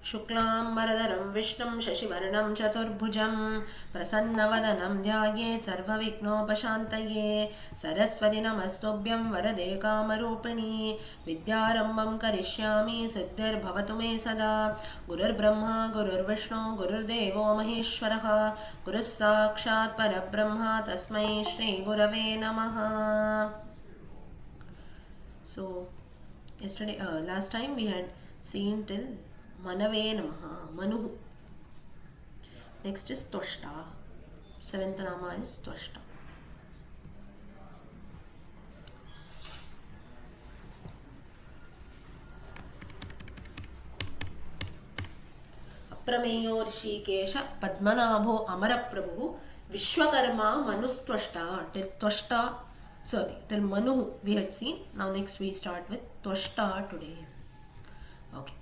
शुक्लाम्बरधरं विष्णुं शशिवर्णं चतुर्भुजं प्रसन्नवदनं ध्यायेत् सर्वविघ्नोपशान्तये सरस्वति नमस्तुभ्यं वरदे कामरूपिणी विद्यारम्भं करिष्यामि सिद्धिर्भवतु मे सदा गुरुर्ब्रह्मा गुरुर्विष्णु गुरुर्देवो महेश्वरः गुरुः साक्षात् परब्रह्म तस्मै श्रीगुरवे नमः. So yesterday, last time we had seen till Manave Namaha, Manuhu. Next is Tvashta. Seventh Nama is Tvashta. Aprameyo Rishikesha Padmanabho Amaraprabhu Vishwakarma Manustvashta till Tvashta. Sorry, till Manu we had seen. Now next we start with Tvashta today. Okay.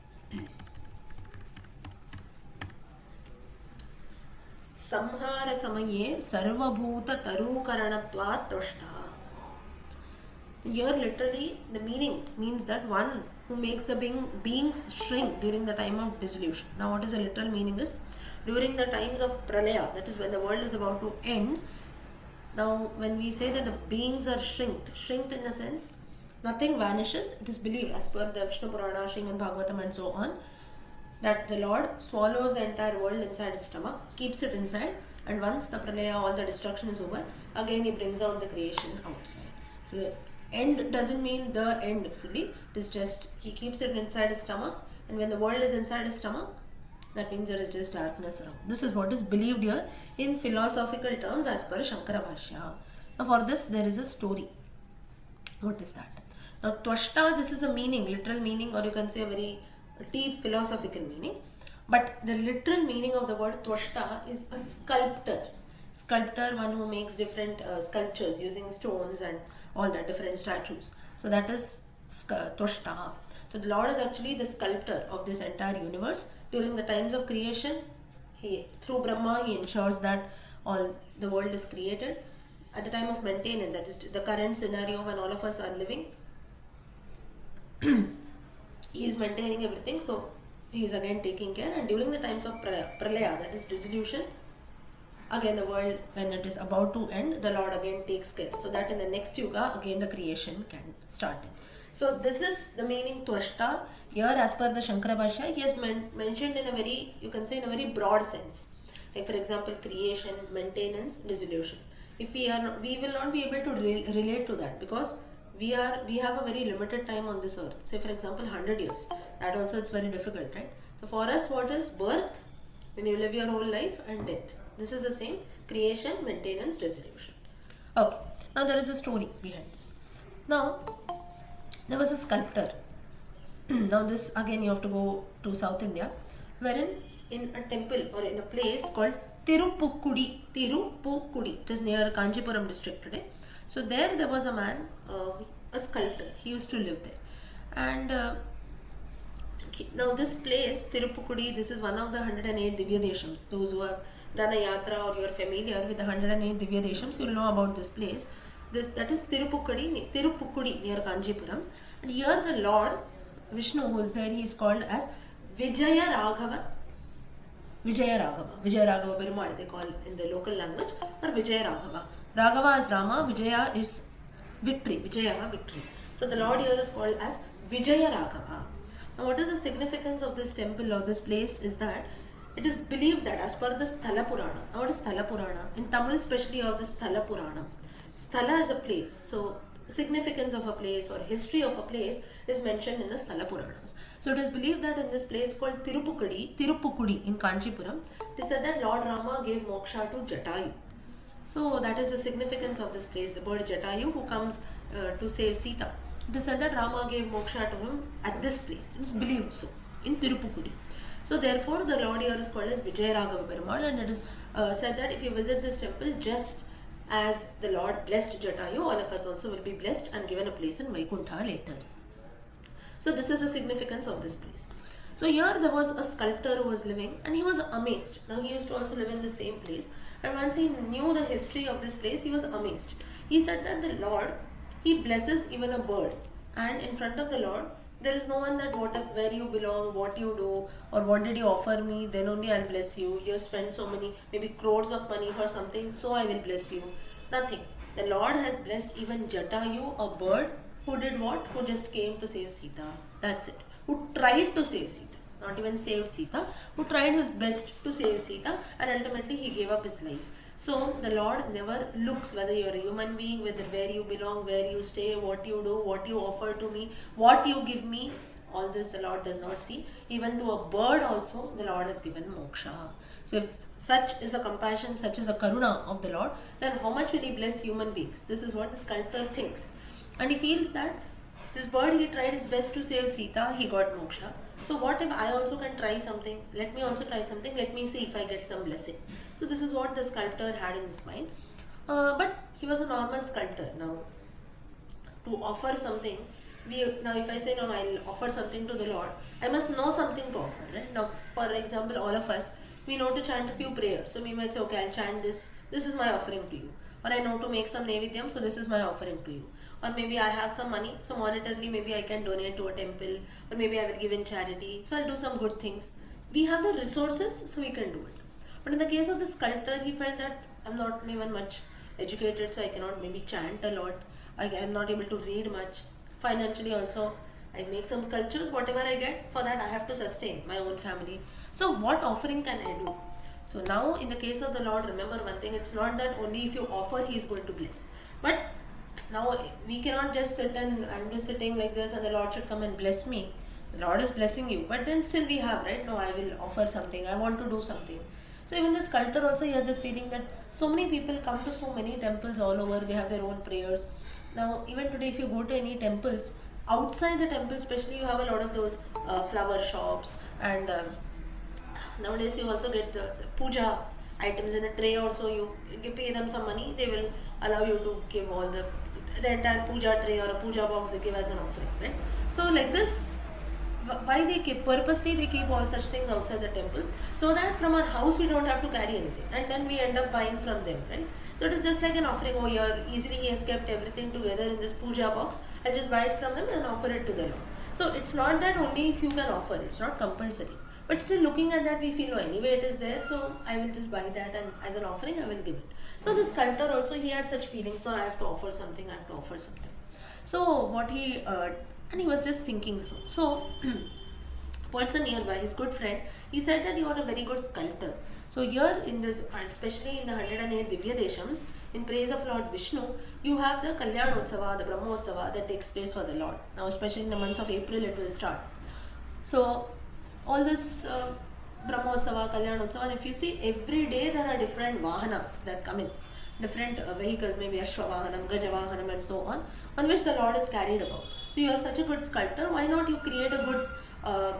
Samhara Samaye Sarvabhuta Tarukaranatvat Tvashta. Here literally the meaning means that one who makes the beings shrink during the time of dissolution. Now what is the literal meaning is, during the times of Pralaya, that is when the world is about to end. Now when we say that the beings are shrinked in the sense nothing vanishes, it is believed as per the Vishnu Purana, Srimad Bhagavatam and so on, that the Lord swallows the entire world inside his stomach, keeps it inside, and once the Pralaya, all the destruction is over, again he brings out the creation outside. So the end doesn't mean the end fully, it is just he keeps it inside his stomach, and when the world is inside his stomach, that means there is just darkness around. This is what is believed here in philosophical terms as per Shankara Bhashya. Now for this there is a story. What is that? Now Tvashta, this is a meaning, literal meaning, or you can say a very deep philosophical meaning. But the literal meaning of the word Tvashta is a sculptor. Sculptor, one who makes different sculptures using stones and all that, different statues. So that is Tvashta. So the Lord is actually the sculptor of this entire universe. During the times of creation, through Brahma, he ensures that all the world is created. At the time of maintenance, that is the current scenario when all of us are living, he is maintaining everything. So he is again taking care. And during the times of Pralaya, that is dissolution, again the world, when it is about to end, the Lord again takes care, so that in the next yuga again the creation can start. So this is the meaning Tvashta. Here as per the Shankara Bhashya, he has mentioned in a very, you can say in a very broad sense. Like for example, creation, maintenance, dissolution. If we will not be able to relate to that, because we have a very limited time on this earth. Say for example 100 years. That also it's very difficult, right? So for us, what is birth, when you live your whole life, and death. This is the same: creation, maintenance, dissolution. Okay. Now there is a story behind this. Now there was a sculptor. Now this again you have to go to South India, wherein in a temple or in a place called Tirupukkudi. It is near Kanchipuram district today. So there was a man, a sculptor. He used to live there. And now this place, Tirupukkudi, this is one of the 108 Divya Deshams. Those who have done a yatra or you are familiar with the 108 Divya Deshams, you will know about this place. That is Tirupukkudi near Kanchipuram. And here the Lord Vishnu, who is there, he is called as Vijaya Raghava Perumal, they call in the local language, or Vijaya Raghava. Raghava is Rama, Vijaya is victory, victory. So the Lord here is called as Vijaya Raghava. Now what is the significance of this temple or this place is that it is believed that as per the Sthala Purana. Now what is Sthala Purana? In Tamil especially you have the Sthala Purana. Sthala is a place. So significance of a place or history of a place is mentioned in the Sthala Puranas. So it is believed that in this place called Tirupukkudi in Kanchipuram, it is said that Lord Rama gave moksha to Jatayu. So that is the significance of this place, the bird Jatayu who comes to save Sita. It is said that Rama gave moksha to him at this place. It is believed so in Tirupukkudi. So therefore the Lord here is called as Vijaya Raghava Perumal, and it is said that if you visit this temple, just as the Lord blessed Jatayu, all of us also will be blessed and given a place in Vaikuntha later. So this is the significance of this place. So here there was a sculptor who was living, and he was amazed. Now he used to also live in the same place, and once he knew the history of this place, he was amazed. He said that the Lord, he blesses even a bird, and in front of the Lord There is no one that where you belong, what you do, or what did you offer me, then only I'll bless you. You spent so many, maybe crores of money for something, so I will bless you. Nothing. The Lord has blessed even Jatayu, a bird, who did what? Who just came to save Sita. That's it. Who tried to save Sita. Not even saved Sita, who tried his best to save Sita, and ultimately he gave up his life. So the Lord never looks whether you're a human being, whether where you belong, where you stay, what you do, what you offer to me, what you give me. All this the Lord does not see. Even to a bird also the Lord has given moksha. So if such is a compassion, such is a karuna of the Lord, then how much will he bless human beings? This is what the sculptor thinks. And he feels that this bird, he tried his best to save Sita, he got moksha. So what if I also can try something? Let me also try something. Let me see if I get some blessing. So this is what the sculptor had in his mind. But he was a normal sculptor. Now, to offer something, now if I say no, I'll offer something to the Lord, I must know something to offer. Right? Now, for example, all of us, we know to chant a few prayers. So we might say, okay, I'll chant this. This is my offering to you. Or I know to make some nevidyam, so this is my offering to you. Or maybe I have some money, so monetarily maybe I can donate to a temple, or maybe I will give in charity, so I'll do some good things. We have the resources, so we can do it. But in the case of the sculptor, he felt that I'm not even much educated, so I cannot maybe chant a lot. I am not able to read much. Financially also, I make some sculptures, whatever I get, for that I have to sustain my own family. So what offering can I do? So now in the case of the Lord, remember one thing, it's not that only if you offer, He is going to bless. But now we cannot just sit and I'm just sitting like this and the Lord should come and bless me. The Lord is blessing you, but then still we have, right? No, I will offer something, I want to do something. So even the sculptor also, he had this feeling that so many people come to so many temples all over, they have their own prayers. Now even today if you go to any temples, outside the temple especially, you have a lot of those flower shops, and nowadays you also get the puja items in a tray, or so you pay them some money, they will allow you to give all the entire puja tray or a puja box they give as an offering, right? So like this, why they keep, purposely they keep all such things outside the temple, so that from our house we don't have to carry anything, and then we end up buying from them, right? So it is just like an offering. Oh, here easily he has kept everything together in this puja box, I'll just buy it from him and offer it to the Lord. So it's not that only if you can offer, it's not compulsory. But still looking at that, we feel, no, anyway it is there, so I will just buy that and as an offering I will give it. So the sculptor also, he had such feelings, so I have to offer something, I have to offer something. So what he, and he was just thinking so. So person nearby, his good friend, he said that you are a very good sculptor. So here in this, especially in the 108 Divya Deshams, in praise of Lord Vishnu, you have the Kalyanotsava, the Brahmotsava that takes place for the Lord. Now especially in the months of April it will start. So all this Brahmotsava, Kalyanotsava, and if you see, every day there are different vahanas that come in, different vehicles, maybe Ashwavahanam, Gajavahanam and so on which the Lord is carried about. So you are such a good sculptor, why not you create a good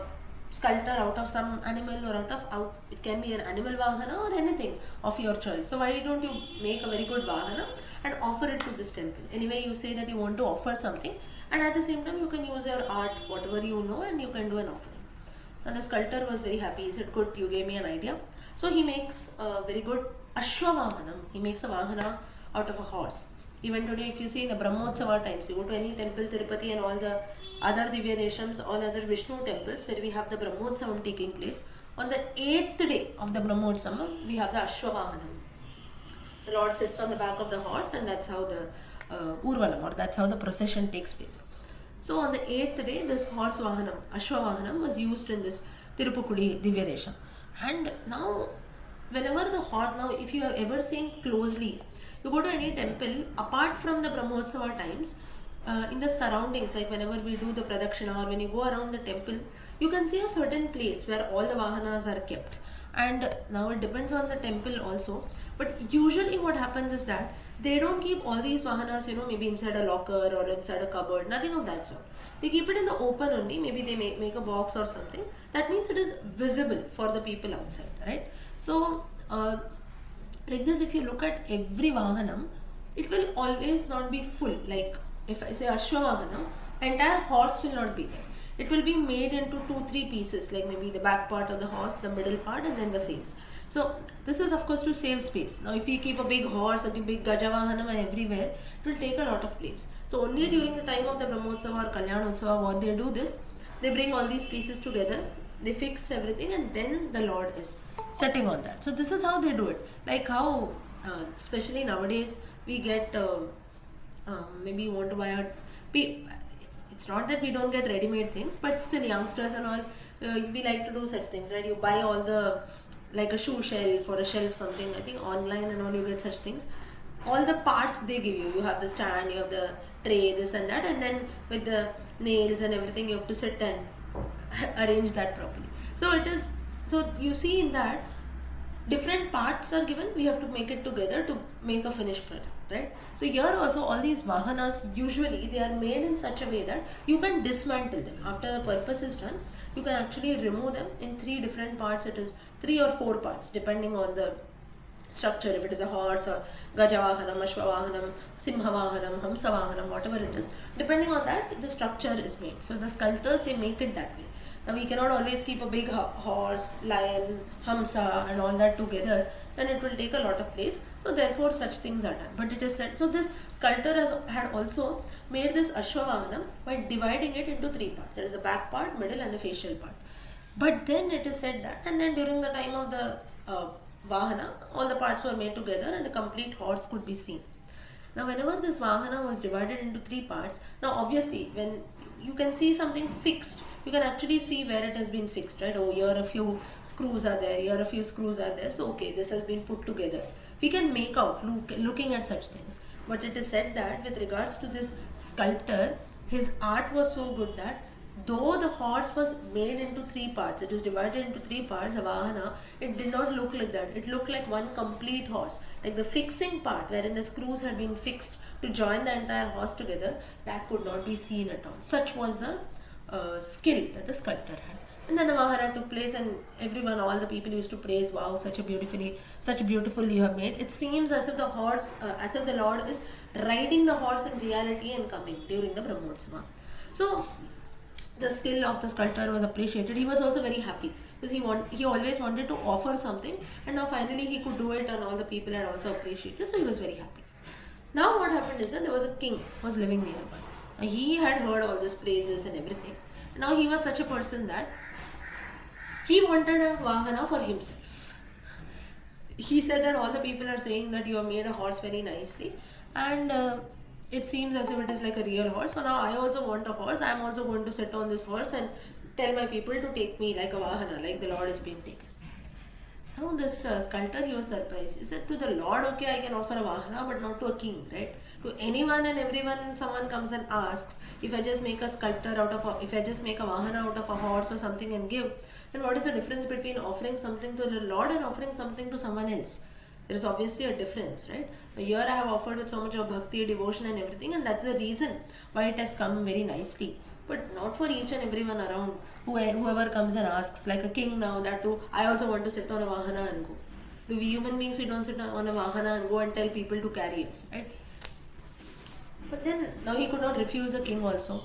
sculptor out of some animal, or it can be an animal vahana or anything of your choice. So why don't you make a very good vahana and offer it to this temple? Anyway, you say that you want to offer something, and at the same time you can use your art, whatever you know, and you can do an offering. And the sculptor was very happy. He said, good, you gave me an idea. So he makes a very good Ashwavahanam. He makes a Vahana out of a horse. Even today, if you see in the Brahmotsava times, you go to any temple, Tirupati and all the other Divya Deshams, all other Vishnu temples where we have the Brahmotsavam taking place. On the 8th day of the Brahmotsavam, we have the Ashwavahanam. The Lord sits on the back of the horse, and that's how the Urvanam, or that's how the procession takes place. So on the 8th day, this horse Vahanam, Ashwavahanam, was used in this Tirupukudi Divya Desham. And now, whenever the horse, now if you have ever seen closely, you go to any temple, apart from the Brahmotsava times, in the surroundings, like whenever we do the Pradakshina or when you go around the temple, you can see a certain place where all the Vahanas are kept. And now it depends on the temple also, but usually what happens is that they don't keep all these Vahanas, maybe inside a locker or inside a cupboard, nothing of that sort. They keep it in the open only, maybe they make a box or something. That means it is visible for the people outside, right? So like this, if you look at every Vahanam, it will always not be full. Like if I say Ashwavahanam, entire horse will not be there. It will be made into 2-3 pieces, like maybe the back part of the horse, the middle part, and then the face. So this is of course to save space. Now if you keep a big horse or a big Gajavahanam and everywhere, it will take a lot of place. So only during the time of the Brahmotsava or Kalyanotsava, what they do this, They bring all these pieces together, they fix everything, and then the Lord is sitting on that. So this is how they do it. Like how, especially nowadays, we get maybe you want to buy a. It's not that we don't get ready-made things, but still youngsters and all, we like to do such things, right? You buy all the, like a shoe shelf or a shelf something. I think online and all you get such things. All the parts they give you. You have the stand, you have the tray, this and that, and then with the nails and everything, you have to sit and arrange that properly. So it is. So you see in that different parts are given. We have to make it together to make a finished product, right? So here also all these vahanas, usually they are made in such a way that you can dismantle them after the purpose is done. You can actually remove them in 3 different parts. It is 3 or 4 parts depending on the structure. If it is a horse or gajavahanam, ashwavahanam, simhavahanam, hamsavahanam, whatever it is, depending on that the structure is made. So the sculptors, they make it that way. Now we cannot always keep a big horse, lion, hamsa and all that together, then it will take a lot of place. So therefore such things are done. But it is said, so this sculptor had also made this ashwavahanam by dividing it into 3 parts. There is a back part, middle and the facial part. But then it is said that, and then during the time of the Vahana, all the parts were made together and the complete horse could be seen. Now whenever this Vahana was divided into 3 parts, now obviously when you can see something fixed, you can actually see where it has been fixed, right? Oh, here a few screws are there, here a few screws are there, so okay, this has been put together. We can make out looking at such things. But it is said that with regards to this sculptor, his art was so good that though the horse was made into 3 parts, it was divided into 3 parts, a Vahana, it did not look like that. It looked like one complete horse. Like the fixing part, wherein the screws had been fixed to join the entire horse together, that could not be seen at all. Such was the skill that the sculptor had. And then the Vahana took place, and everyone, all the people used to praise, wow, such beautiful you have made. It seems as if the horse, as if the Lord is riding the horse in reality and coming during the Brahmotsava. So the skill of the sculptor was appreciated. He was also very happy because he always wanted to offer something, and now finally he could do it, and all the people had also appreciated. So he was very happy. Now what happened is that there was a king who was living nearby. Now he had heard all these praises and everything. Now he was such a person that he wanted a Vahana for himself. He said that all the people are saying that you have made a horse very nicely, and it seems as if it is like a real horse. So now I also want a horse. I am also going to sit on this horse and tell my people to take me like a Vahana, like the Lord is being taken. Now this sculptor, he was surprised. He said, to the Lord, okay, I can offer a Vahana, but not to a king, right? To anyone and everyone, someone comes and asks, if I just make a sculptor if I just make a Vahana out of a horse or something and give, then what is the difference between offering something to the Lord and offering something to someone else? There is obviously a difference, right? Here I have offered with so much of bhakti, devotion and everything, and that's the reason why it has come very nicely. But not for each and everyone around, whoever comes and asks, like a king now, that too, I also want to sit on a Vahana and go. Do we human beings, we don't sit on a Vahana and go and tell people to carry us, right? But then, now he could not refuse a king also.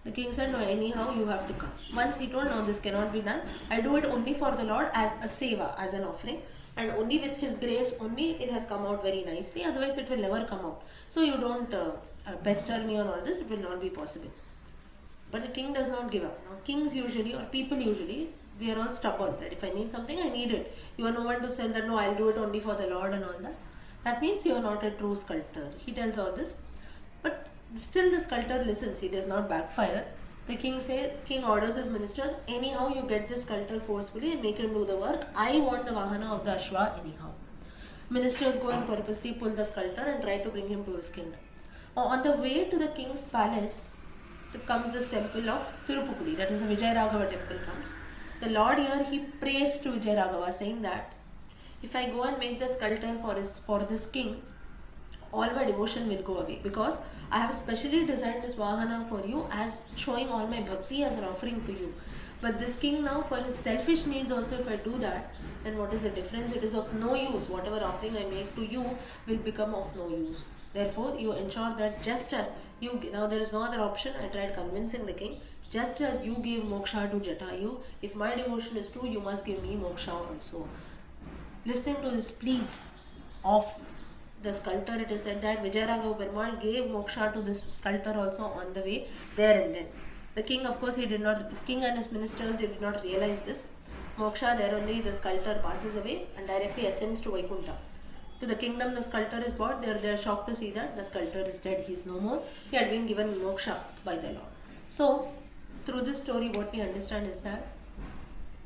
The king said, no, anyhow, you have to come. Once he told, no, this cannot be done. I do it only for the Lord as a seva, as an offering. And only with his grace, only it has come out very nicely. Otherwise, it will never come out. So you don't pester me on all this. It will not be possible. But the king does not give up. Now, kings usually, or people usually, we are all stubborn. Right? If I need something, I need it. You are no one to say that, no, I'll do it only for the Lord and all that. That means you are not a true sculptor. He tells all this. But still the sculptor listens. He does not backfire. The king orders his ministers, anyhow you get this sculptor forcefully and make him do the work. I want the Vahana of the Ashwa anyhow. Ministers go and purposely pull the sculptor and try to bring him to his kingdom. On the way to the king's palace, comes this temple of Tirupukudi, that is the Vijayaraghava temple comes. The Lord here, he prays to Vijayaraghava, saying that if I go and make the sculptor for this king, all my devotion will go away, because I have specially designed this Vahana for you as showing all my bhakti as an offering to you. But this king now, for his selfish needs also, if I do that, then what is the difference? It is of no use. Whatever offering I make to you will become of no use. Therefore, you ensure that just as you, now there is no other option, I tried convincing the king, just as you gave moksha to Jatayu, if my devotion is true, you must give me moksha also. Listening to this pleas of the sculptor, it is said that Vijayaraghava Perumal gave moksha to this sculptor also on the way there and then. The king, of course, king and his ministers did not realize this. Moksha, there only the sculptor passes away and directly ascends to Vaikuntha. To the kingdom the sculptor is brought, they are shocked to see that the sculptor is dead, he is no more. He had been given moksha by the Lord. So, through this story, what we understand is that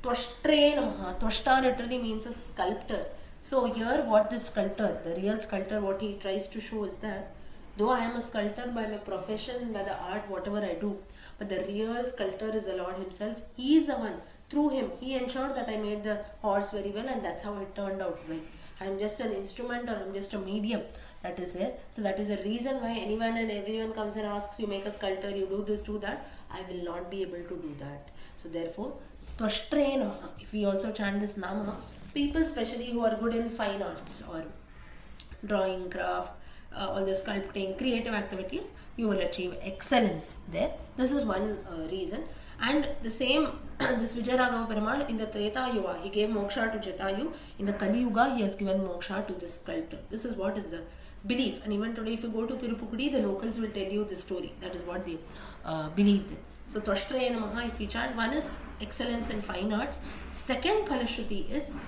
Twashtre Namaha, Twashta literally means a sculptor. So here what this sculptor, the real sculptor, what he tries to show is that though I am a sculptor by my profession, by the art, whatever I do, but the real sculptor is the Lord himself. He is the one. Through him, he ensured that I made the horse very well, and that's how it turned out well. I am just an instrument, or I am just a medium that is there. So that is the reason why anyone and everyone comes and asks, you make a sculptor, you do this, do that. I will not be able to do that. So therefore, Twashtre Namaha, if we also chant this Nama, people especially who are good in fine arts or drawing, craft, all the sculpting, creative activities, you will achieve excellence there. This is one reason. And the same, this Vijayaraghava Perumal in the Treta Yuga, he gave moksha to Jatayu. In the Kali Yuga, he has given moksha to this sculptor. This is what is the belief. And even today, if you go to Tirupukudi, the locals will tell you this story. That is what they believe in. So, Twashtre Namaha, if we chant, one is excellence in fine arts. Second Palashruti is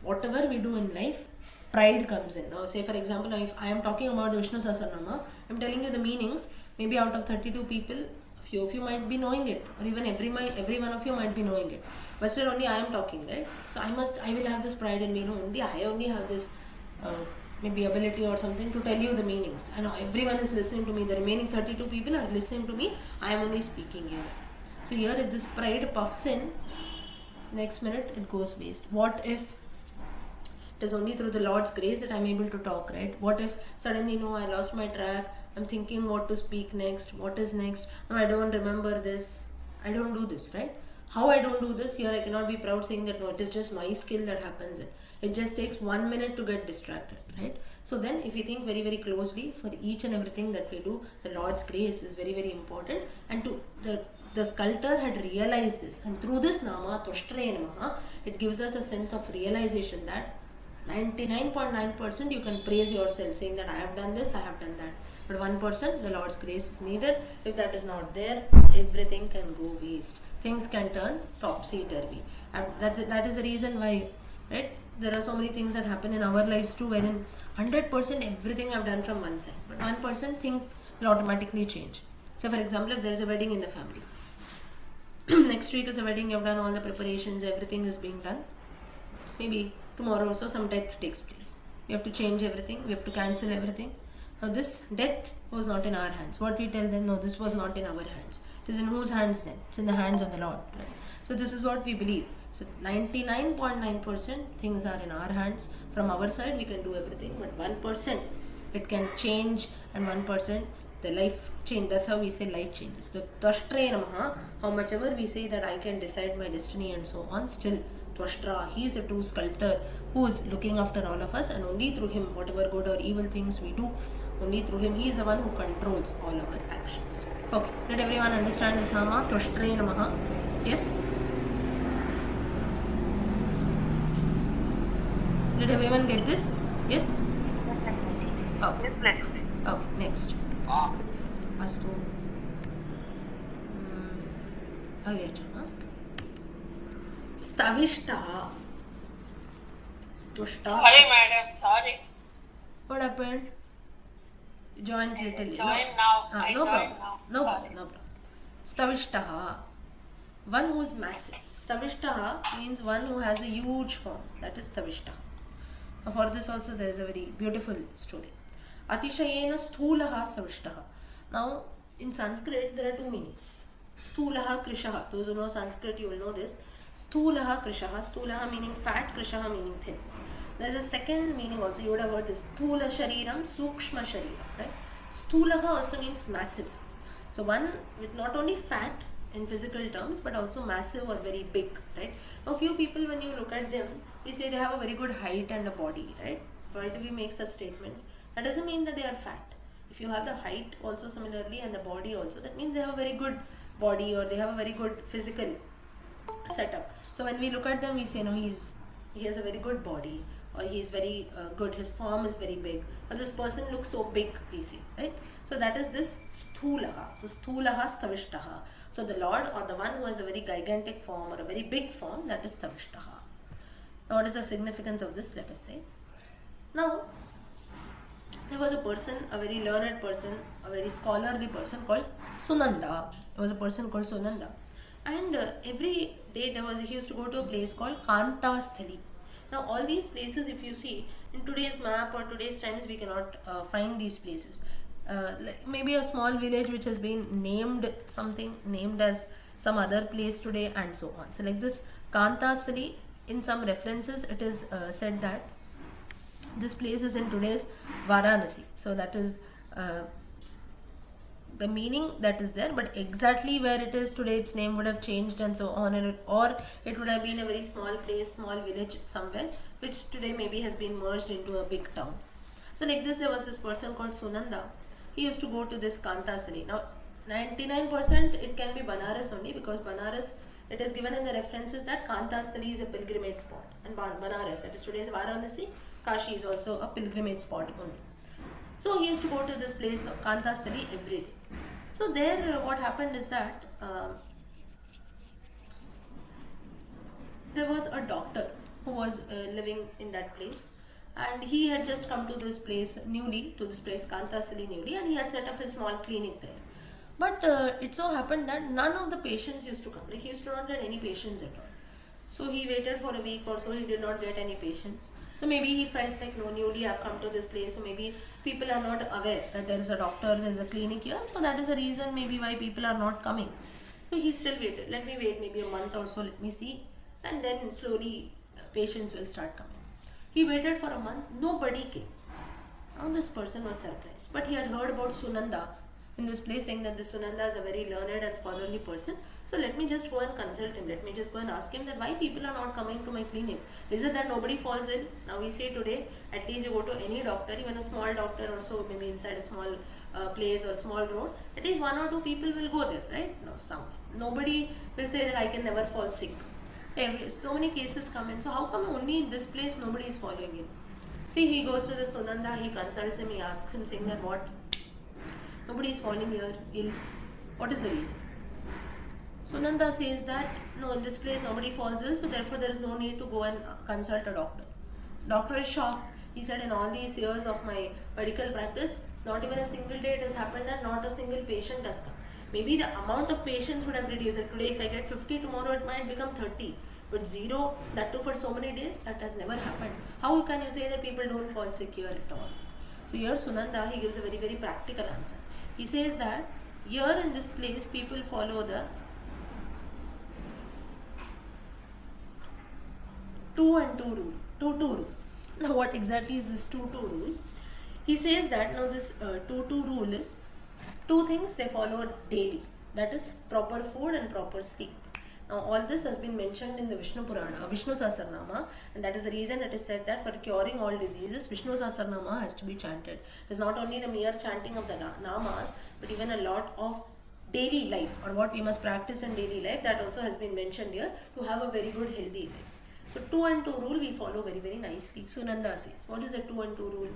whatever we do in life, pride comes in. Now, say for example, if I am talking about the Vishnu Sahasranama, I am telling you the meanings. Maybe out of 32 people, few of you might be knowing it, or even every one of you might be knowing it. But still, only I am talking, right? So I will have this pride in me. No, I only have this maybe ability or something to tell you the meanings. And everyone is listening to me. The remaining 32 people are listening to me. I am only speaking here. So here, if this pride puffs in, next minute it goes waste. What if it is only through the Lord's grace that I am able to talk, right? What if suddenly, no, I lost my track, I'm thinking what to speak next, what is next, no, I don't remember this, I don't do this, right? How I don't do this, here I cannot be proud saying that no, it is just my skill that happens. It just takes 1 minute to get distracted, right? So then if we think very, very closely, for each and everything that we do, the Lord's grace is very, very important. And to the sculptor had realized this, and through this Nama, Twashtre Namaha, it gives us a sense of realization that 99.9% you can praise yourself, saying that I have done this, I have done that. But 1%, the Lord's grace is needed. If that is not there, everything can go waste. Things can turn topsy-turvy. And that is the reason why, right? There are so many things that happen in our lives too, wherein 100% everything I've done from one side. But 1% thing will automatically change. So for example, if there is a wedding in the family, next week is a wedding, you've done all the preparations, everything is being done. Maybe tomorrow also some death takes place. We have to change everything, we have to cancel everything. Now this death was not in our hands. What we tell them, no, this was not in our hands. It is in whose hands then? It's in the hands of the Lord. Right? So this is what we believe. So 99.9% things are in our hands. From our side we can do everything. But 1% it can change, and 1% the life change. That's how we say life changes. The Twashtre Namaha, how much ever we say that I can decide my destiny and so on, still Twashtra, he is a true sculptor who is looking after all of us, and only through him, whatever good or evil things we do, only through him, he is the one who controls all our actions. Okay, did everyone understand this Nama? Twashtre Namaha. Yes? Did everyone get this? Yes? Okay. Yes, listening. Okay, next. Astu. Aryachana. Stavishta. Tushta. Sorry, madam. Sorry. What happened? Joined little. Join now. I No join problem. now. No Sorry. problem. No problem. Stavishtaha. One who is massive. Stavishtaha means one who has a huge form. That is Stavishtaha. For this also there is a very beautiful story. Atishayena sthulaha Stavishtaha. Now in Sanskrit there are two meanings. Sthulaha Krishaha. Those who know Sanskrit, you will know this. Sthulaha Krishaha. Sthulaha meaning fat, Krishaha meaning thin. There is a second meaning also. You would have heard this. Sthula Shariram, Sukshma Shariram. Right? Sthulaha also means massive. So one with not only fat in physical terms, but also massive or very big. Right? Now few people, when you look at them, you say they have a very good height and a body. Right? Why do we make such statements? That doesn't mean that they are fat. If you have the height also similarly and the body also, that means they have a very good body or they have a very good physical setup. So when we look at them, we say, no, he has a very good body, or he is very good, his form is very big, or this person looks so big, we see, right? So that is this sthulaha. So sthulaha stavishtaha. So the Lord, or the one who has a very gigantic form or a very big form, that is stavishtaha. Now what is the significance of this? Let us say. Now, there was a person, a very learned person, a very scholarly person called Sunanda. There was a person called Sunanda. And every day he used to go to a place called Kantasthali. Now all these places, if you see, in today's map or today's times, we cannot find these places. Like maybe a small village which has been named as some other place today, and so on. So like this Kantasthali, in some references it is said that this place is in today's Varanasi. So that is the meaning that is there, but exactly where it is today, its name would have changed and so on, or it would have been a very small place, small village somewhere, which today maybe has been merged into a big town. So like this, there was this person called Sunanda. He used to go to this Kantasthali. Now 99% it can be Banaras only, because Banaras, it is given in the references that Kantasthali is a pilgrimage spot, and Banaras, that is today's Varanasi, Kashi, is also a pilgrimage spot only. So he used to go to this place Kantasthali every day. So there what happened is that there was a doctor who was living in that place, and he had just come to this place Kantasthali newly, and he had set up his small clinic there. But it so happened that none of the patients used to come. Like, he used to not get any patients at all. So he waited for a week or so, he did not get any patients. So maybe he felt like, no, newly I've come to this place, so maybe people are not aware that there is a doctor, there is a clinic here. So that is the reason maybe why people are not coming. So he still waited. Let me wait maybe a month or so, let me see. And then slowly patients will start coming. He waited for a month, nobody came. Now this person was surprised. But he had heard about Sunanda in this place, saying that this Sunanda is a very learned and scholarly person. So let me just go and consult him. Let me just go and ask him that why people are not coming to my clinic. Is it that nobody falls ill? Now we say today, at least you go to any doctor, even a small doctor or so, maybe inside a small place or small road, at least 1 or 2 people will go there, right? No, nobody will say that I can never fall sick. So many cases come in. So how come only in this place nobody is falling in? See, he goes to the Sunanda, he consults him, he asks him, saying that what? Nobody is falling here ill. What is the reason? Sunanda says that no, in this place nobody falls ill, so therefore there is no need to go and consult a doctor. Doctor is shocked. He said, in all these years of my medical practice, not even a single day it has happened that not a single patient has come. Maybe the amount of patients would have reduced. Today if I get 50, tomorrow it might become 30. But 0, that too for so many days, that has never happened. How can you say that people don't fall sick here at all? So here Sunanda, he gives a very, very practical answer. He says that here in this place people follow the 2 and 2 rule. 2-2 rule. Now what exactly is this 2-2 rule? He says that now this 2-2 rule is 2 things they follow daily. That is proper food and proper sleep. Now all this has been mentioned in the Vishnu Sahasranama, and that is the reason it is said that for curing all diseases, Vishnu Sahasranama has to be chanted. It is not only the mere chanting of the namas, but even a lot of daily life, or what we must practice in daily life, that also has been mentioned here to have a very good healthy life. So 2 and 2 rule we follow very, very nicely. Sunanda says, what is the 2 and 2 rule?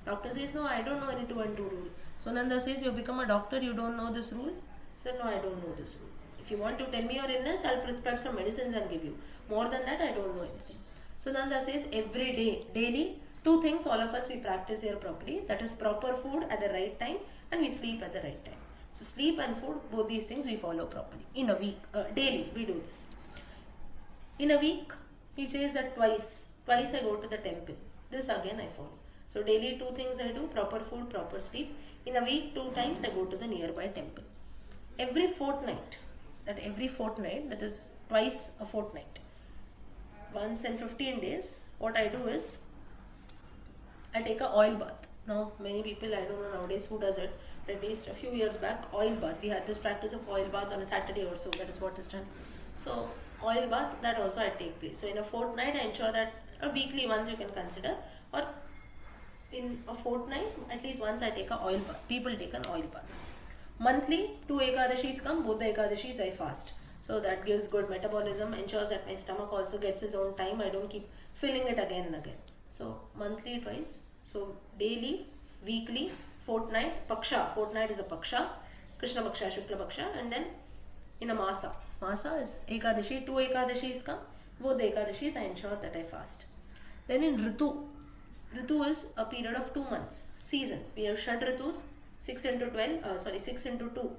Doctor says, no, I don't know any 2 and 2 rule. Sunanda says, you have become a doctor, you don't know this rule? Said, no, I don't know this rule. If you want to tell me your illness, I'll prescribe some medicines and give you. More than that, I don't know anything. Sunanda says, every day, daily, 2 things all of us we practice here properly. That is proper food at the right time, and we sleep at the right time. So sleep and food, both these things we follow properly. In a week, daily we do this. In a week, he says that twice I go to the temple. This again I follow. So daily 2 things I do, proper food, proper sleep. In a week 2 times I go to the nearby temple. Every fortnight, that is twice a fortnight. Once in 15 days, what I do is, I take a oil bath. Now many people, I don't know nowadays who does it, but at least a few years back, oil bath. We had this practice of oil bath on a Saturday or so, that is what is done. So oil bath, that also I take place. So in a fortnight, I ensure that weekly once you can consider, or in a fortnight, at least once I take a oil bath. People take an oil bath. Monthly, 2 Ekadashis come, both the Ekadashis I fast. So that gives good metabolism, ensures that my stomach also gets its own time. I don't keep filling it again and again. So monthly twice. So daily, weekly, fortnight, paksha. Fortnight is a paksha, Krishna paksha, Shukla paksha, and then in a masa. Masa is Ekadashi, two Ekadashis come. Both the Ekadashis I ensure that I fast. Then in Ritu, Ritu is a period of 2 months, seasons. We have Shad Ritus, 6 into 12, 6 into 2.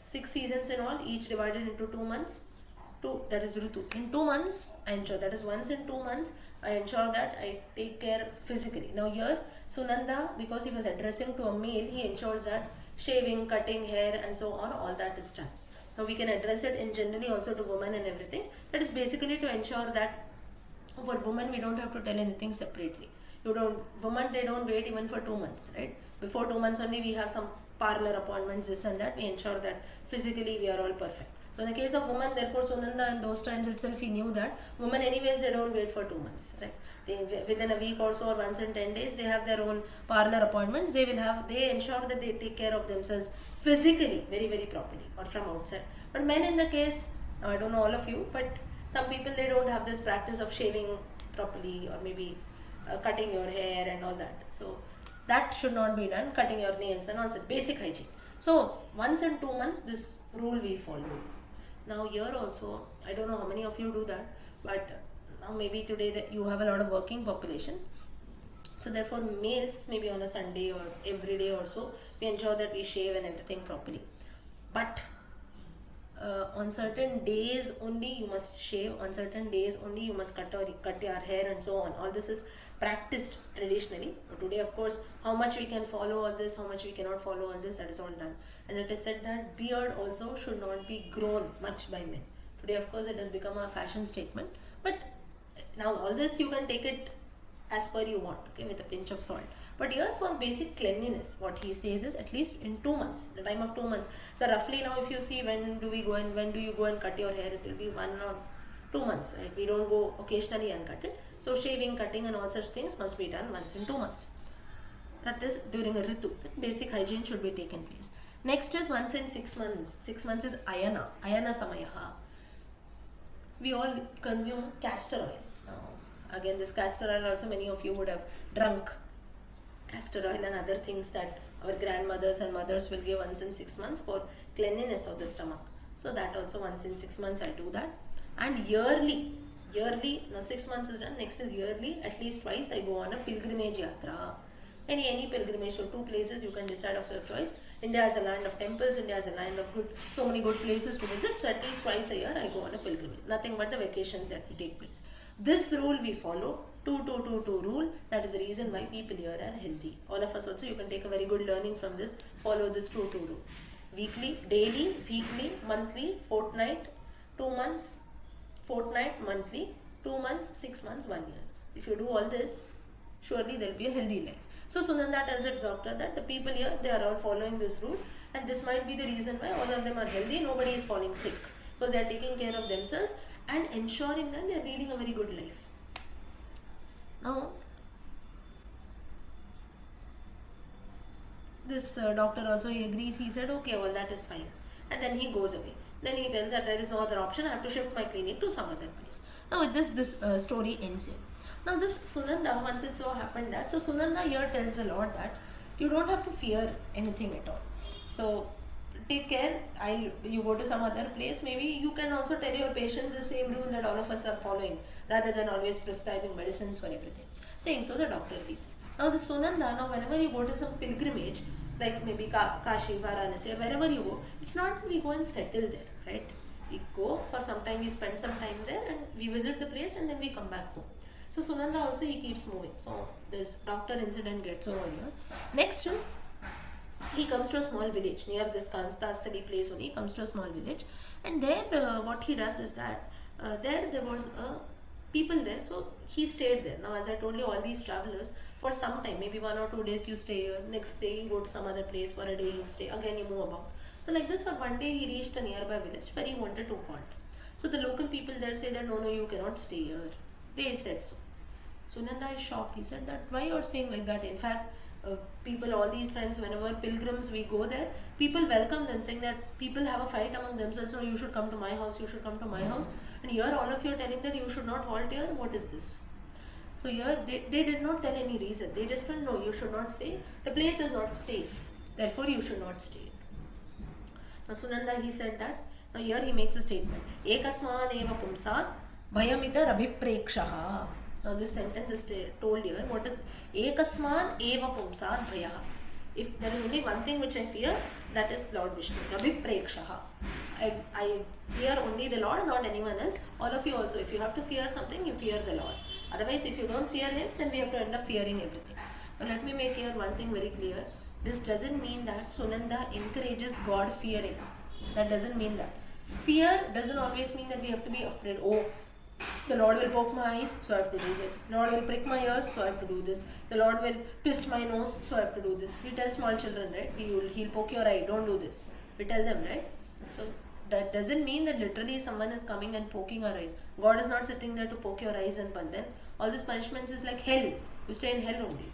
6 seasons in all, each divided into 2 months. That is Ritu. In 2 months, I ensure, that is once in 2 months, I ensure that I take care physically. Now here, Sunanda, because he was addressing to a male, he ensures that shaving, cutting hair and so on, all that is done. Now we can address it in generally also to women and everything. That is basically to ensure that for women we don't have to tell anything separately. Women, they don't wait even for 2 months, right? Before 2 months only we have some parlor appointments, this and that. We ensure that physically we are all perfect. So in the case of women, therefore Sunanda in those times itself, he knew that women anyways, they don't wait for 2 months, right? Within a week or so, or once in 10 days, they have their own parlor appointments. They ensure that they take care of themselves physically very, very properly, or from outside. But men, in the case, I don't know all of you, but some people, they don't have this practice of shaving properly, or maybe cutting your hair and all that. So that should not be done, cutting your nails and all that, basic hygiene. So once in 2 months, this rule we follow. Now here also, I don't know how many of you do that, but now maybe today that you have a lot of working population. So therefore males, maybe on a Sunday or every day or so, we ensure that we shave and everything properly. But on certain days only you must shave, on certain days only you must cut your hair and so on. All this is practiced traditionally. But today, of course, how much we can follow all this, how much we cannot follow all this, that is all done. And it is said that beard also should not be grown much by men. Today, of course, it has become a fashion statement. But now all this you can take it as per you want, okay, with a pinch of salt. But here for basic cleanliness, what he says is at least in 2 months, the time of 2 months. So roughly now if you see when do you go and cut your hair, it will be 1 or 2 months, right? We don't go occasionally and cut it. So shaving, cutting and all such things must be done once in 2 months. That is during a Ritu. Basic hygiene should be taken place. Next is once in 6 months. 6 months is Ayana Samayaha. We all consume castor oil. Now, again, this castor oil also many of you would have drunk. Castor oil and other things that our grandmothers and mothers will give once in 6 months for cleanliness of the stomach. So that also once in 6 months I do that. And yearly, now 6 months is done, next is yearly, at least twice I go on a pilgrimage yatra. Any pilgrimage, so 2 places you can decide of your choice. India is a land of temples, India is a land of so many good places to visit. So at least twice a year I go on a pilgrimage. Nothing but the vacations that will take place. This rule we follow, 2-2-2-2 rule. That is the reason why people here are healthy. All of us also, you can take a very good learning from this. Follow this 2-2 rule. Weekly, daily, weekly, monthly, fortnight, 2 months, fortnight, monthly, 2 months, 6 months, 1 year. If you do all this, surely there will be a healthy life. So Sunanda tells its doctor that the people here, they are all following this rule, and this might be the reason why all of them are healthy. Nobody is falling sick because they are taking care of themselves and ensuring that they are leading a very good life. Now, this doctor also, he agrees. He said, okay, well, that is fine. And then he goes away. Then he tells that there is no other option. I have to shift my clinic to some other place. Now, with this story ends here. Now, this Sunanda, once it so happened that, so Sunanda here tells the Lord that you don't have to fear anything at all. So, take care. You go to some other place. Maybe you can also tell your patients the same rule that all of us are following, rather than always prescribing medicines for everything. Saying so, the doctor leaves. Now, the Sunanda, now whenever you go to some pilgrimage, like maybe Kashi, Varanasi, or wherever you go, it's not we go and settle there, right? We go for some time, we spend some time there, and we visit the place, and then we come back home. So Sunanda also, he keeps moving. So this doctor incident gets over here. Next is, he comes to a small village near this Kantastali place only. He comes to a small village, and there what he does is that there was people there, so he stayed there. Now, as I told you, all these travelers, for some time, maybe 1 or 2 days you stay here, next day you go to some other place, for a day you stay, again you move about. So like this, for one day he reached a nearby village where he wanted to halt. So the local people there say that no, you cannot stay here. They said so. Sunanda is shocked. He said that why you are saying like that? In fact, people all these times, whenever pilgrims we go there, people welcome them, saying that people have a fight among themselves. So you should come to my house. You should come to my house. And here all of you are telling that you should not halt here. What is this? So here they did not tell any reason. They just told, no, you should not stay. The place is not safe. Therefore, you should not stay. Now Sunanda, he said that. Now here he makes a statement. Ekasman eva pumsat bhayamita abhiprekshaha. Now this sentence is told here. What is Ekasman eva pumsat bhayaha? If there is only one thing which I fear, that is Lord Vishnu. Abhiprekshaha. I fear only the Lord, not anyone else. All of you also, if you have to fear something, you fear the Lord. Otherwise, if you don't fear Him, then we have to end up fearing everything. Now let me make here one thing very clear. This doesn't mean that Sunanda encourages God fearing. That doesn't mean that. Fear doesn't always mean that we have to be afraid. Oh, the Lord will poke my eyes, so I have to do this. The Lord will prick my ears, so I have to do this. The Lord will twist my nose, so I have to do this. We tell small children, right? He'll poke your eye, don't do this. We tell them, right? So that doesn't mean that literally someone is coming and poking our eyes. God is not sitting there to poke your eyes and then all these punishments is like hell. You stay in hell only.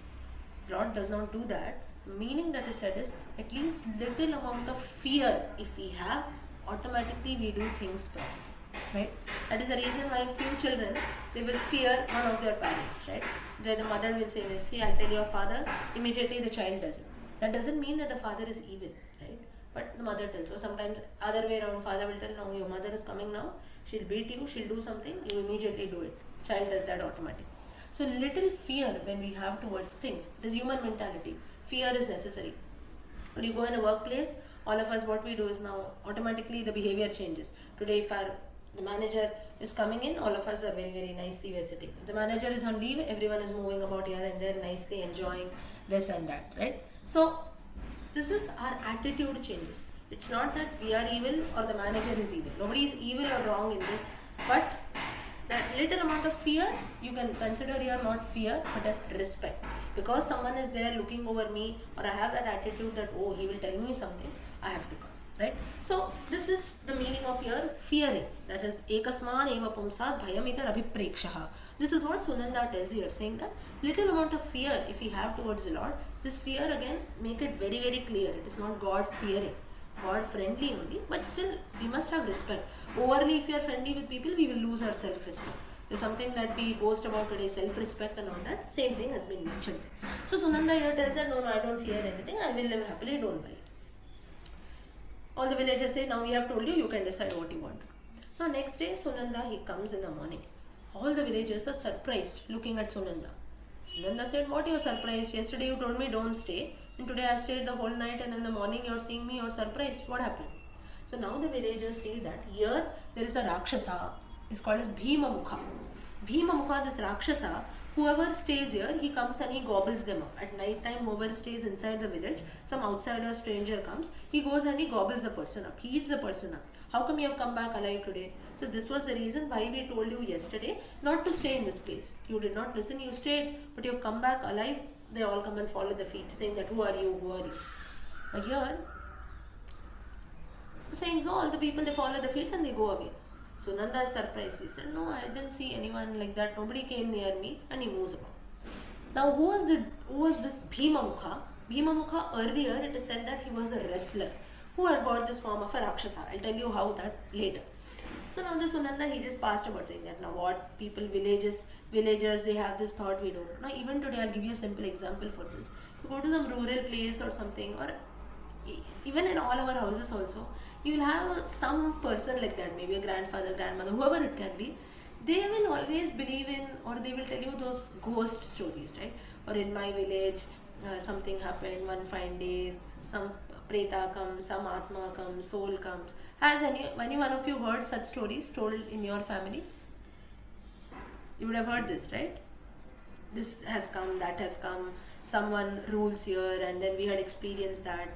Lord does not do that. Meaning that is said is at least little amount of fear if we have, automatically we do things properly. Right? That is the reason why few children, they will fear one of their parents, right? The mother will say this, see, I'll tell your father, immediately the child does it. That doesn't mean that the father is evil, right? But the mother tells. So sometimes other way around, father will tell, no, your mother is coming now, she'll beat you, she'll do something, you immediately do it. Child does that automatically. So little fear when we have towards things, it is human mentality. Fear is necessary. When you go in a workplace, all of us, what we do is now automatically the behavior changes. Today if the manager is coming in, all of us are very, very nicely we're sitting. If the manager is on leave, everyone is moving about here and there, nicely enjoying this and that, right? So this is our attitude changes. It's not that we are evil or the manager is evil. Nobody is evil or wrong in this, but that little amount of fear, you can consider here not fear but as respect. Because someone is there looking over me, or I have that attitude that, oh, he will tell me something, I have to come. Right? So this is the meaning of your fearing. That is ekasman eva pumsat bhayamita abhiprekshaha. This is what Sunanda tells you, saying that little amount of fear if we have towards the Lord, this fear again, make it very, very clear. It is not God fearing, God friendly only, but still we must have respect. Overly if we are friendly with people, we will lose our self-respect. So something that we boast about today, self-respect and all that, same thing has been mentioned. So Sunanda here tells that no, I don't fear anything, I will live happily, don't worry. All the villagers say, now we have told you, you can decide what you want. Now next day, Sunanda, he comes in the morning. All the villagers are surprised looking at Sunanda. Sunanda said, what you are surprised? Yesterday you told me don't stay, and today I have stayed the whole night, and in the morning you are seeing me, you are surprised. What happened? So now the villagers say that here there is a Rakshasa. It's called as Bhima Mukha. Bhima Mukha, this Rakshasa, whoever stays here, he comes and he gobbles them up. At night time, whoever stays inside the village, some outsider stranger comes, he goes and he gobbles the person up. He eats the person up. How come you have come back alive today? So this was the reason why we told you yesterday not to stay in this place. You did not listen, you stayed, but you have come back alive. They all come and follow the feet, saying that, who are you, who are you? Now here, saying so, all the people, they follow the feet and they go away. So Nanda is surprised. He said, no, I didn't see anyone like that. Nobody came near me, and he moves about. Now who was this Bhima Mukha? Bhima Mukha, earlier it is said that he was a wrestler who had got this form of a Rakshasa. I'll tell you how that later. So now the Sunanda, he just passed about saying that now what people, villagers, they have this thought we don't. Now even today, I'll give you a simple example for this. You go to some rural place or something, or even in all our houses also, you will have some person like that, maybe a grandfather, grandmother, whoever it can be. They will always believe in, or they will tell you those ghost stories, right? Or in my village, something happened one fine day, some preta comes, some atma comes, soul comes. Has any one of you heard such stories told in your family? You would have heard this, right? This has come, that has come, someone rules here, and then we had experienced that.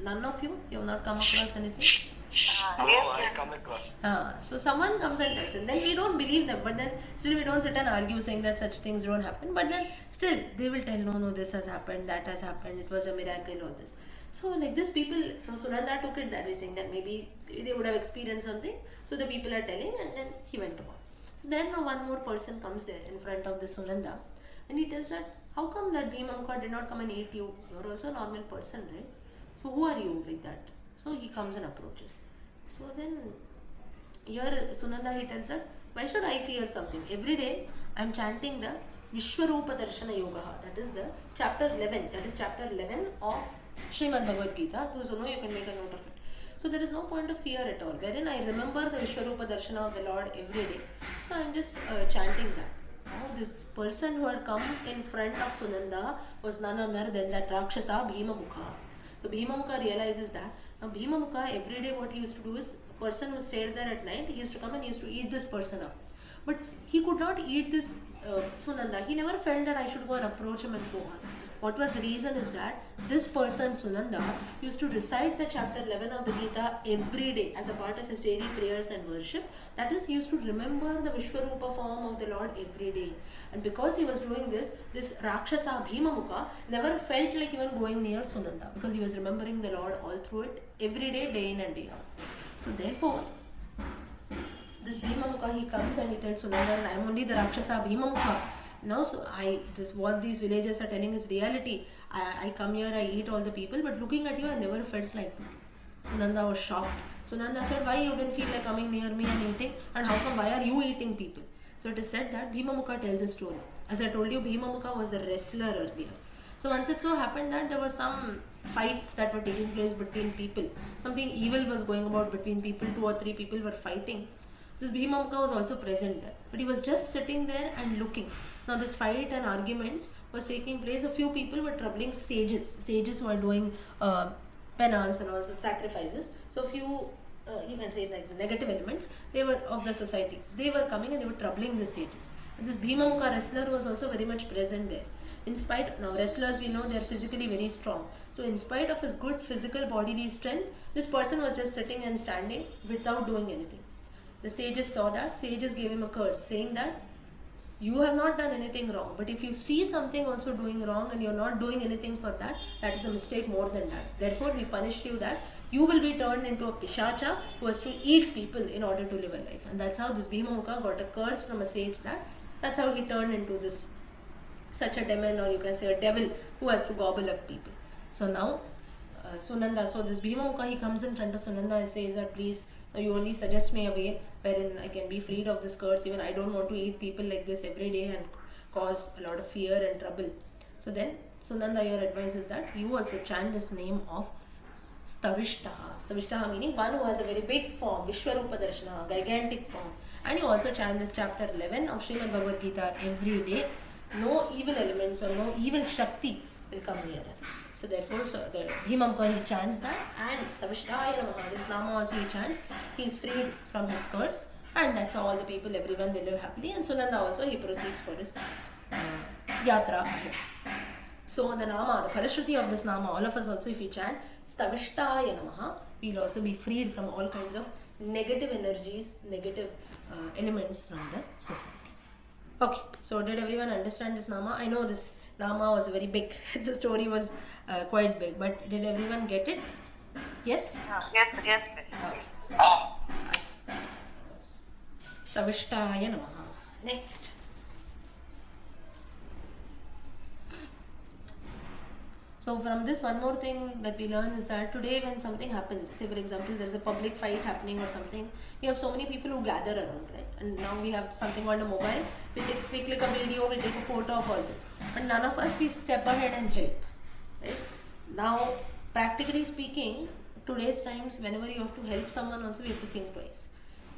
None of you? You have not come across anything? Yes. Come across. So someone comes and tells, and then we don't believe them, but then still we don't sit and argue saying that such things don't happen, but then still they will tell, no, this has happened, that has happened, it was a miracle, all this. So like this people, so Sunanda took it that way, saying that maybe they would have experienced something, so the people are telling, and then he went on. So then one more person comes there in front of the Sunanda, and he tells that, how come that Bhima Mukha did not come and eat you? You're also a normal person, right? So who are you like that? So he comes and approaches. So then here Sunanda, he tells her, why should I fear something? Every day I'm chanting the Vishwarupa Darshana Yoga. That is the chapter 11. That is chapter 11 of Srimad Bhagavad Gita. Those who know, you can make a note of it. So there is no point of fear at all. Wherein I remember the Vishwarupa Darshana of the Lord every day. So I am just chanting that. Now this person who had come in front of Sunanda was none other than that Rakshasa Bhima Mukha. So Bhima Mukha realizes that. Now Bhima Mukha every day what he used to do is, a person who stayed there at night, he used to come and he used to eat this person up. But he could not eat this Sunanda. He never felt that I should go and approach him and so on. What was the reason is that this person, Sunanda, used to recite the chapter 11 of the Gita every day as a part of his daily prayers and worship. That is, he used to remember the Vishwarupa form of the Lord every day. And because he was doing this Rakshasa Bhima Mukha never felt like even going near Sunanda, because he was remembering the Lord all through it every day, day in and day out. So therefore, this Bhima Mukha, he comes and he tells Sunanda, I am only the Rakshasa Bhima Mukha. Now, so what these villagers are telling is reality. I come here, I eat all the people, but looking at you, I never felt like that. Sunanda was shocked. Sunanda said, why you didn't feel like coming near me and eating? And how come, why are you eating people? So it is said that Bhima Mukha tells a story. As I told you, Bhima Mukha was a wrestler earlier. So once it so happened that there were some fights that were taking place between people. Something evil was going about between people. 2 or 3 people were fighting. This Bhima Mukha was also present there. But he was just sitting there and looking. Now this fight and arguments was taking place. A few people were troubling sages who are doing penance and also sacrifices. So a few, you can say like negative elements, they were of the society. They were coming and they were troubling the sages. And this Bhima Mukha wrestler was also very much present there. In spite, now wrestlers we know they are physically very strong. So in spite of his good physical bodily strength, this person was just sitting and standing without doing anything. The sages saw that. Sages gave him a curse, saying that you have not done anything wrong, but if you see something also doing wrong and you are not doing anything for that, that is a mistake more than that. Therefore, we punished you that you will be turned into a pishacha who has to eat people in order to live a life. And that's how this Bhima Mukha got a curse from a sage. That's how he turned into this such a demon, or you can say a devil who has to gobble up people. So now Sunanda, so this Bhima Mukha, he comes in front of Sunanda and says that please, you only suggest me a way wherein I can be freed of this curse. Even I don't want to eat people like this every day and cause a lot of fear and trouble. So then Sunanda, your advice is that you also chant this name of Stavishtaha. Stavishtaha meaning one who has a very big form, Vishwarupa Darshana, gigantic form. And you also chant this chapter 11 of Srimad Bhagavad Gita every day. No evil elements or no evil Shakti will come near us. So therefore, the Bhima Mukha, he chants that, and Stavishtaya Namaha, this Nama also he chants, he is freed from his curse, and that's how all the people, everyone, they live happily. And Sunanda also, he proceeds for his yatra ahead. So the Nama, the Parashruti of this Nama, all of us also, if we chant Stavishtaya Namaha, we will also be freed from all kinds of negative energies, negative elements from the society. Okay, so did everyone understand this Nama? I know this Nama was very big. The story was quite big, but did everyone get it? Yes? Yes. Okay. Stavishtaya Namaha. Next. So from this, one more thing that we learn is that today when something happens, say for example there is a public fight happening or something, we have so many people who gather around, right? And now we have something on a mobile, we click a video, we take a photo of all this. But none of us, we step ahead and help, right? Now, practically speaking, today's times, whenever you have to help someone also, we have to think twice.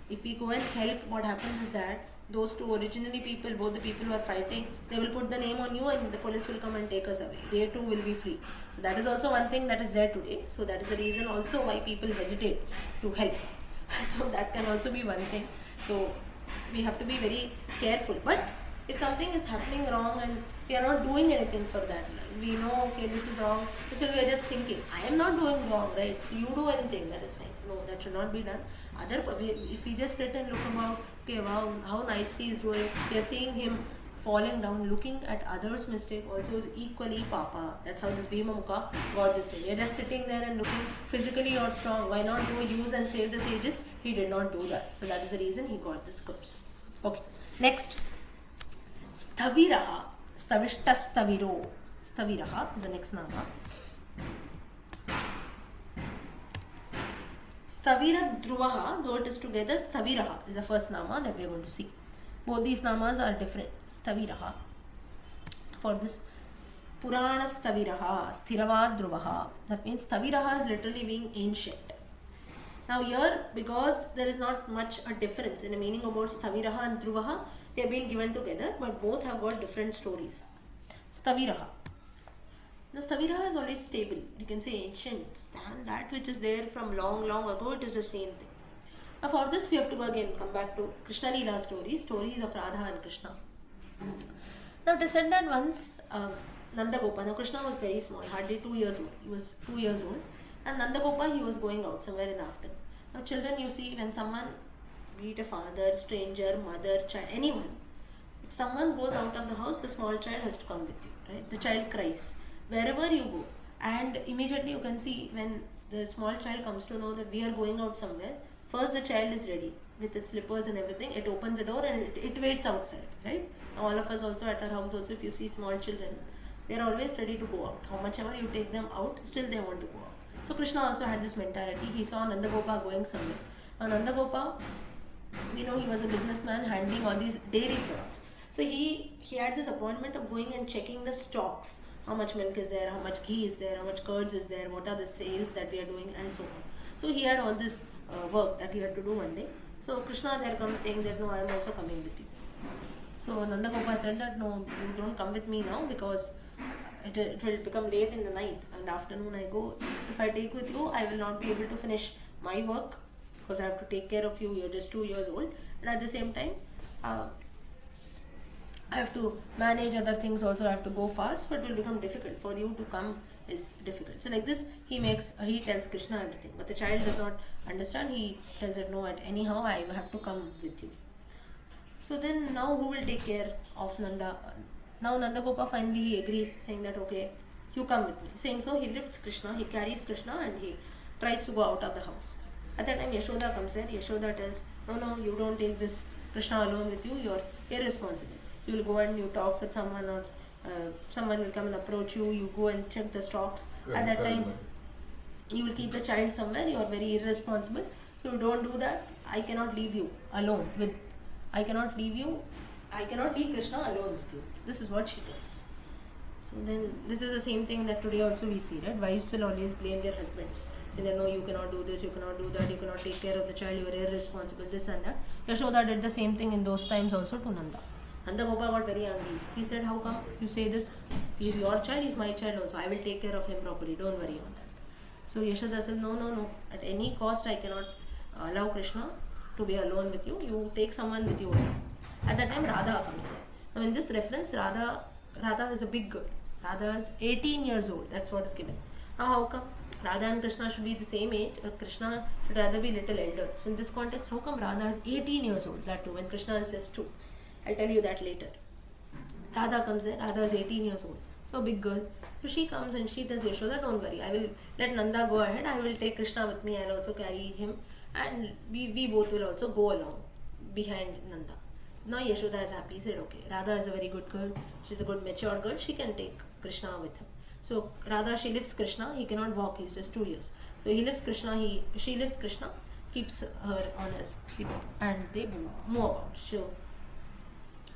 If we go and help, what happens is that those two originally people, both the people who are fighting, they will put the name on you and the police will come and take us away. They too will be free. So that is also one thing that is there today. So that is the reason also why people hesitate to help. So that can also be one thing. So we have to be very careful. But if something is happening wrong and we are not doing anything for that, we know, okay, this is wrong. So we are just thinking, I am not doing wrong, right? So you do anything, that is fine. No, that should not be done. If we just sit and look about, okay, wow, how nicely he is doing. We are seeing him falling down, looking at others' mistake also is equally papa. That's how this Bhima Mukha got this thing. We are just sitting there and looking physically you're strong. Why not do use and save the sages? He did not do that. So that is the reason he got this curse. Okay. Next. Staviraha. Stavishtastaviro. Staviraha is the next nama. Stavira Dhruvaha, though it is together, Staviraha is the first nama that we are going to see. Both these namas are different. Staviraha. for this Purana Staviraha, Sthiravad Dhruvaha. That means Staviraha is literally being ancient. Now here, because there is not much a difference in the meaning about Staviraha and Dhruvaha, they have been given together, but both have got different stories. Staviraha. Now Staviraha is always stable. You can say ancient. And that which is there from long, long ago, it is the same thing. Now for this, you have to again come back to Krishna Leela stories of Radha and Krishna. Now it is said that once Nanda Gopa, now Krishna was very small, hardly 2 years old. He was 2 years old. And Nanda Gopa, he was going out somewhere in the afternoon. Now children, you see, when someone, be it a father, stranger, mother, child, anyone, if someone goes out of the house, the small child has to come with you, right? The child cries wherever you go, and immediately you can see when the small child comes to know that we are going out somewhere, first the child is ready with its slippers and everything. It opens the door and it waits outside, right? All of us also at our house also, if you see small children, they are always ready to go out. How much ever you take them out, still they want to go out. So Krishna also had this mentality. He saw Nanda Gopa going somewhere. Now Nanda Gopa, we know he was a businessman handling all these dairy products. So he had this appointment of going and checking the stocks. How much milk is there, how much ghee is there, how much curds is there, what are the sales that we are doing, and so on. So he had all this work that he had to do one day. So Krishna there comes saying that no, I am also coming with you. So Nanda Gopa said that no, you don't come with me now because it will become late in the night. In the afternoon I go. If I take with you, I will not be able to finish my work because I have to take care of you. You're just 2 years old, and at the same time I have to manage other things also. I have to go far, so it will become difficult for you to come. Is difficult. So like this, he tells Krishna everything, but the child does not understand. He tells that no, anyhow I have to come with you. So then now who will take care of Nanda? Now Nanda Gopa finally agrees, saying that okay, you come with me. Saying so, he lifts Krishna, he carries Krishna, and he tries to go out of the house. At that time Yashoda comes there. Yashoda tells, no, you don't take this Krishna alone with you. You're irresponsible. You will go and you talk with someone, or someone will come and approach you. You go and check the stocks. At that time you will keep the child somewhere. You are very irresponsible. So you don't do that. I cannot leave you alone with. I cannot leave Krishna alone with you. This is what she tells. So then this is the same thing that today also we see, right? Wives will always blame their husbands. And they know you cannot do this, you cannot do that, you cannot take care of the child, you are irresponsible, this and that. Yashoda did the same thing in those times also to Nanda. Nanda Gopa got very angry. He said, how come you say this? He is your child, he is my child also. I will take care of him properly, don't worry on that. So Yashoda said, no. At any cost I cannot allow Krishna to be alone with you. You take someone with you alone. At that time Radha comes there. Now in this reference, Radha is a big girl. Radha is 18 years old. That's what is given. Now how come Radha and Krishna should be the same age, or Krishna should rather be little elder? So in this context, how come Radha is 18 years old? That too, when Krishna is just 2. I'll tell you that later. Radha comes there. Radha is 18 years old. So big girl. So she comes and she tells Yashoda, don't worry. I will let Nanda go ahead. I will take Krishna with me. I'll also carry him. And we both will also go along behind Nanda. Now Yashoda is happy. He said, okay, Radha is a very good girl. She's a good mature girl. She can take Krishna with her. So Radha, she lifts Krishna. He cannot walk. He's just 2 years. So he lifts Krishna. She lifts Krishna, keeps her on her hip, and they move about. So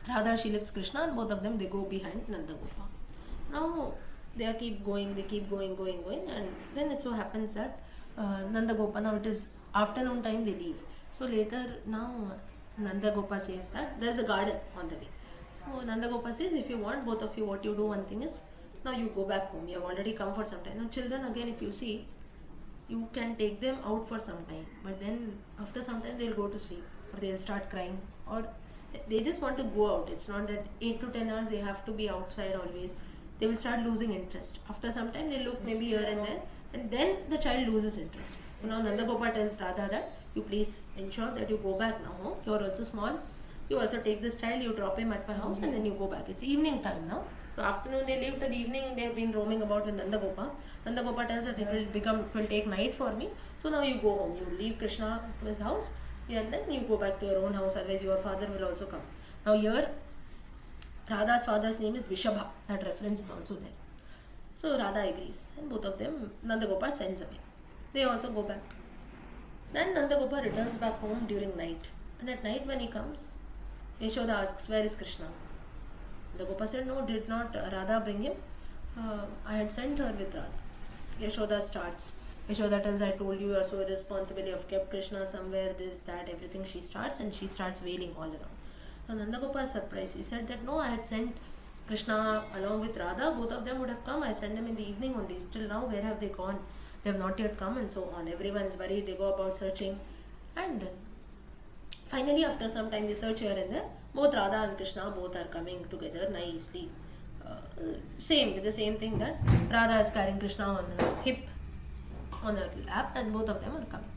Radha, she lifts Krishna, and both of them, they go behind Nanda Gopa. Now they keep going, and then it so happens that Nanda Gopa, now it is afternoon time, they leave. So later now Nanda Gopa says that there is a garden on the way. So Nanda Gopa says, if you want, both of you, what you do, one thing is, now you go back home. You have already come for some time. Now children, again, if you see, you can take them out for some time, but then after some time they'll go to sleep, or they'll start crying, or they just want to go out. It's not that 8 to 10 hours they have to be outside always. They will start losing interest. After some time they look maybe here and there, and then the child loses interest. So now Nanda Gopa tells Radha that you please ensure that you go back now home. You are also small. You also take this child, you drop him at my house, and then you go back. It's evening time now. So afternoon they leave till evening. They have been roaming about with Nanda Gopa. Nanda Gopa tells that it will take night for me. So now you go home. You leave Krishna to his house, and then you go back to your own house. Otherwise your father will also come. Now here Radha's father's name is Vishabha. That reference is also there. So Radha agrees, and both of them, Nanda Gopa sends away. They also go back. Then Nanda Gopa returns back home during night. And at night when he comes, Yashoda asks, where is Krishna? The Gopa said, no, did not Radha bring him? I had sent her with Radha. Yashoda starts. Yashoda tells, I told you, you are so irresponsible, you have kept Krishna somewhere, this, that, everything. She starts and she starts wailing all around. Now Nanda Gopal is surprised. He said that, no, I had sent Krishna along with Radha. Both of them would have come. I sent them in the evening only. Till now, where have they gone? They have not yet come, and so on. Everyone is worried. They go about searching. And finally, after some time, they search here and there. Both Radha and Krishna both are coming together nicely. Same, with the same thing that Radha is carrying Krishna on her hip, on her lap, and both of them are coming.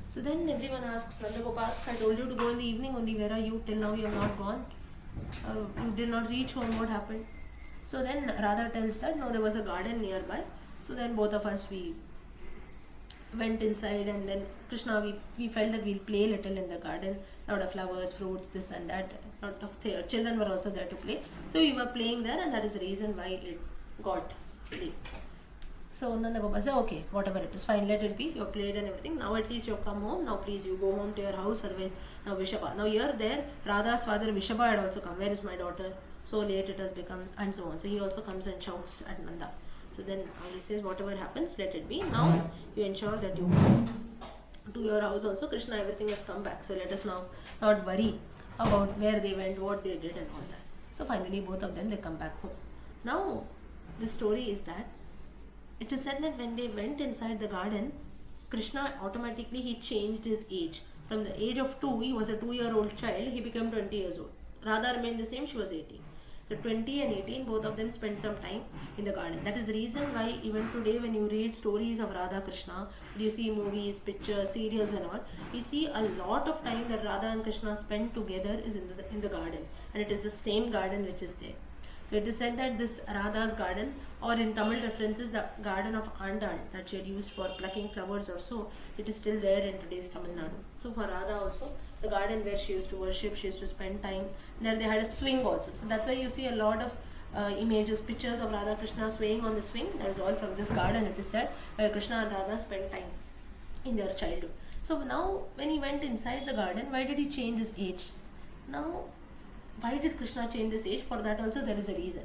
So then everyone asks, Nanda Gopal asks, I told you to go in the evening only. Where are you? Till now you have not gone. You did not reach home. What happened? So then Radha tells that, no, there was a garden nearby. So then both of us, we went inside, and then Krishna, we felt that we'll play a little in the garden. Lot of flowers, fruits, this and that. Lot of children were also there to play. So we were playing there, and that is the reason why it got late. So Nanda Gopal said, okay, whatever it is, fine, let it be. You have played and everything. Now at least you have come home. Now please, you go home to your house. Otherwise, now Vishaba. Now here, there, Radha's father Vishaba had also come. Where is my daughter? So late it has become, and so on. So he also comes and shouts at Nanda. So then he says, whatever happens, let it be. Now you ensure that you go to your house also. Krishna, everything has come back. So let us now not worry about where they went, what they did, and all that. So finally, both of them, they come back home. Now, the story is that it is said that when they went inside the garden, Krishna automatically, he changed his age. From the age of 2, he was a 2-year-old child, he became 20 years old. Radha remained the same, she was 18. So 20 and 18, both of them spent some time in the garden. That is the reason why even today when you read stories of Radha Krishna, you see movies, pictures, serials and all, you see a lot of time that Radha and Krishna spent together is in the garden. And it is the same garden which is there. So it is said that this Radha's garden, or in Tamil references, the garden of Andal that she had used for plucking flowers or so, it is still there in today's Tamil Nadu. So for Radha also, the garden where she used to worship, she used to spend time, there they had a swing also. So that's why you see a lot of images, pictures of Radha Krishna swaying on the swing. That is all from this garden, it is said, where Krishna and Radha spent time in their childhood. So now when he went inside the garden, why did he change his age? Now, why did Krishna change this age? For that also there is a reason.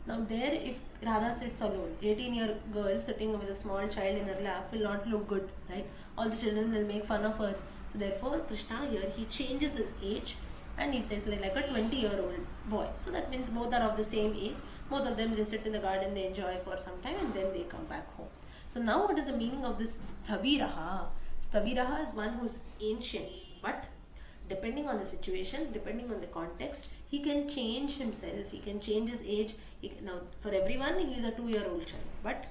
Now there, if Radha sits alone, 18-year girl sitting with a small child in her lap will not look good, right? All the children will make fun of her. So therefore Krishna here, he changes his age and he says like a 20-year-old boy. So that means both are of the same age. Both of them, they sit in the garden, they enjoy for some time and then they come back home. So now what is the meaning of this Sthaviraha? Sthaviraha is one who is ancient, but depending on the situation, depending on the context, he can change himself, he can change his age. Now, for everyone, he is a 2-year-old child, but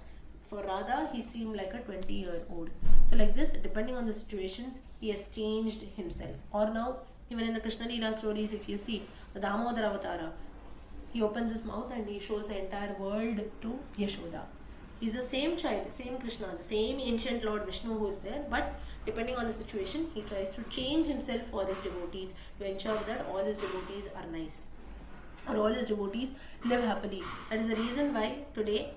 for Radha, he seemed like a 20-year-old. So like this, depending on the situations, he has changed himself. Or now, even in the Krishna Leela stories, if you see, the Damodara Avatara, he opens his mouth and he shows the entire world to Yashoda. He is the same child, same Krishna, the same ancient Lord Vishnu who is there, but depending on the situation, he tries to change himself for his devotees to ensure that all his devotees are nice, or all his devotees live happily. That is the reason why today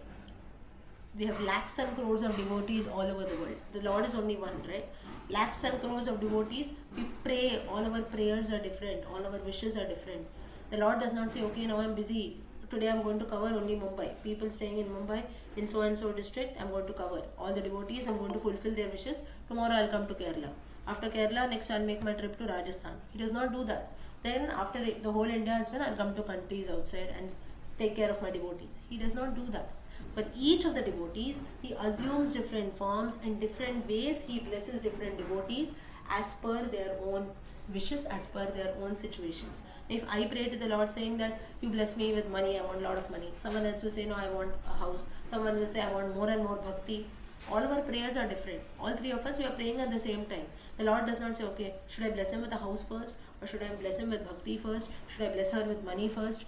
we have lakhs and crores of devotees all over the world. The Lord is only one, right? Lakhs and crores of devotees, we pray, all our prayers are different, all our wishes are different. The Lord does not say, okay, now I'm busy. Today I'm going to cover only Mumbai. People staying in Mumbai, in so and so district, I'm going to cover. All the devotees, I'm going to fulfill their wishes. Tomorrow I'll come to Kerala. After Kerala, next I'll make my trip to Rajasthan. He does not do that. Then after the whole India is done, I'll come to countries outside and take care of my devotees. He does not do that. For each of the devotees, he assumes different forms and different ways he blesses different devotees as per their own wishes, as per their own situations. If I pray to the Lord saying that you bless me with money, I want a lot of money. Someone else will say, no, I want a house. Someone will say, I want more and more bhakti. All of our prayers are different. All three of us, we are praying at the same time. The Lord does not say, okay, should I bless him with a house first? Or should I bless him with bhakti first? Should I bless her with money first?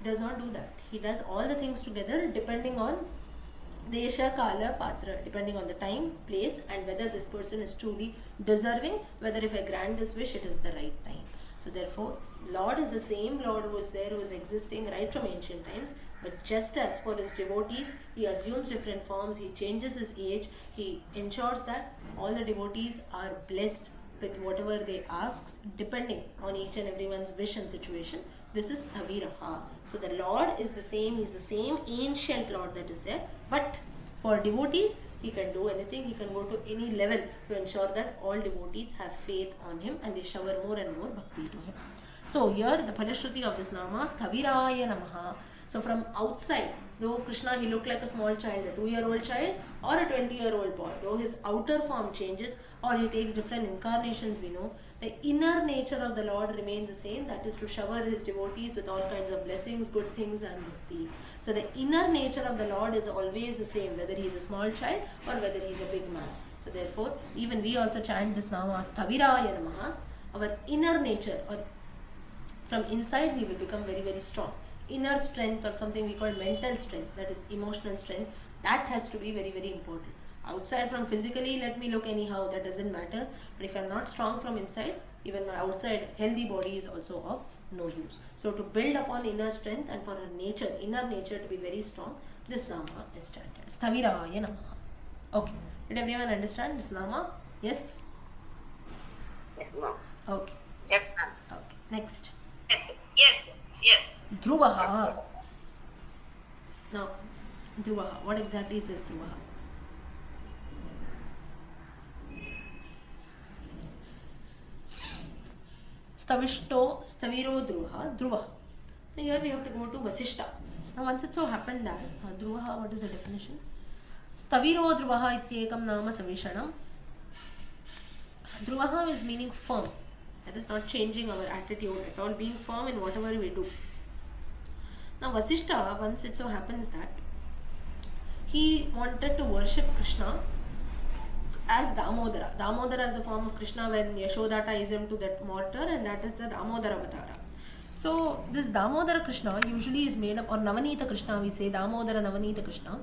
He does not do that. He does all the things together depending on Desha, Kala, Patra, depending on the time, place, and whether this person is truly deserving, whether if I grant this wish, it is the right time. So therefore, Lord is the same Lord who was there, who was existing right from ancient times, but just as for his devotees, he assumes different forms, he changes his age, he ensures that all the devotees are blessed with whatever they ask, depending on each and everyone's wish and situation. This is Thaviraha. So the Lord is the same, He's the same ancient Lord that is there. But for devotees, He can do anything. He can go to any level to ensure that all devotees have faith on Him and they shower more and more bhakti to Him. So here the Phalashruti of this nama is Thaviraya Namaha. So from outside, though Krishna, he looked like a small child, a 2-year-old child or a 20-year-old boy, though his outer form changes or he takes different incarnations, we know, the inner nature of the Lord remains the same, that is to shower His devotees with all kinds of blessings, good things and bhakti. So the inner nature of the Lord is always the same, whether he is a small child or whether he is a big man. So therefore, even we also chant this nama as Thaviraya Namaha. Our inner nature, or from inside, we will become very, very strong. Inner strength, or something we call mental strength, that is emotional strength, that has to be very, very important. Outside, from physically, let me look anyhow, that doesn't matter. But if I am not strong from inside, even my outside healthy body is also of no use. So to build upon inner strength and for her nature, inner nature to be very strong, this nama is chanted. Sthaviraya Namaha. Okay. Did everyone understand this nama? Yes? Yes, ma'am. Okay. Yes, ma'am. Okay. Next. Yes. Dhruvaha. Now, Dhruvaha. What exactly is this Dhruvaha? Stavishto, Staviro Dhruvaha, Dhruvaha. Now here we have to go to Vasishta. Now once it so happened that, Dhruvaha, what is the definition? Staviro Dhruvaha ityekam nama savishanam. Dhruvaha is meaning firm. That is not changing our attitude at all, being firm in whatever we do. Now Vasishta, once it so happens that he wanted to worship Krishna as Damodara. Damodara is a form of Krishna when Yashoda ties him to that mortar, and that is the Damodara Avatara. So this Damodara Krishna usually is made up, or Navanita Krishna we say, Damodara Navanita Krishna.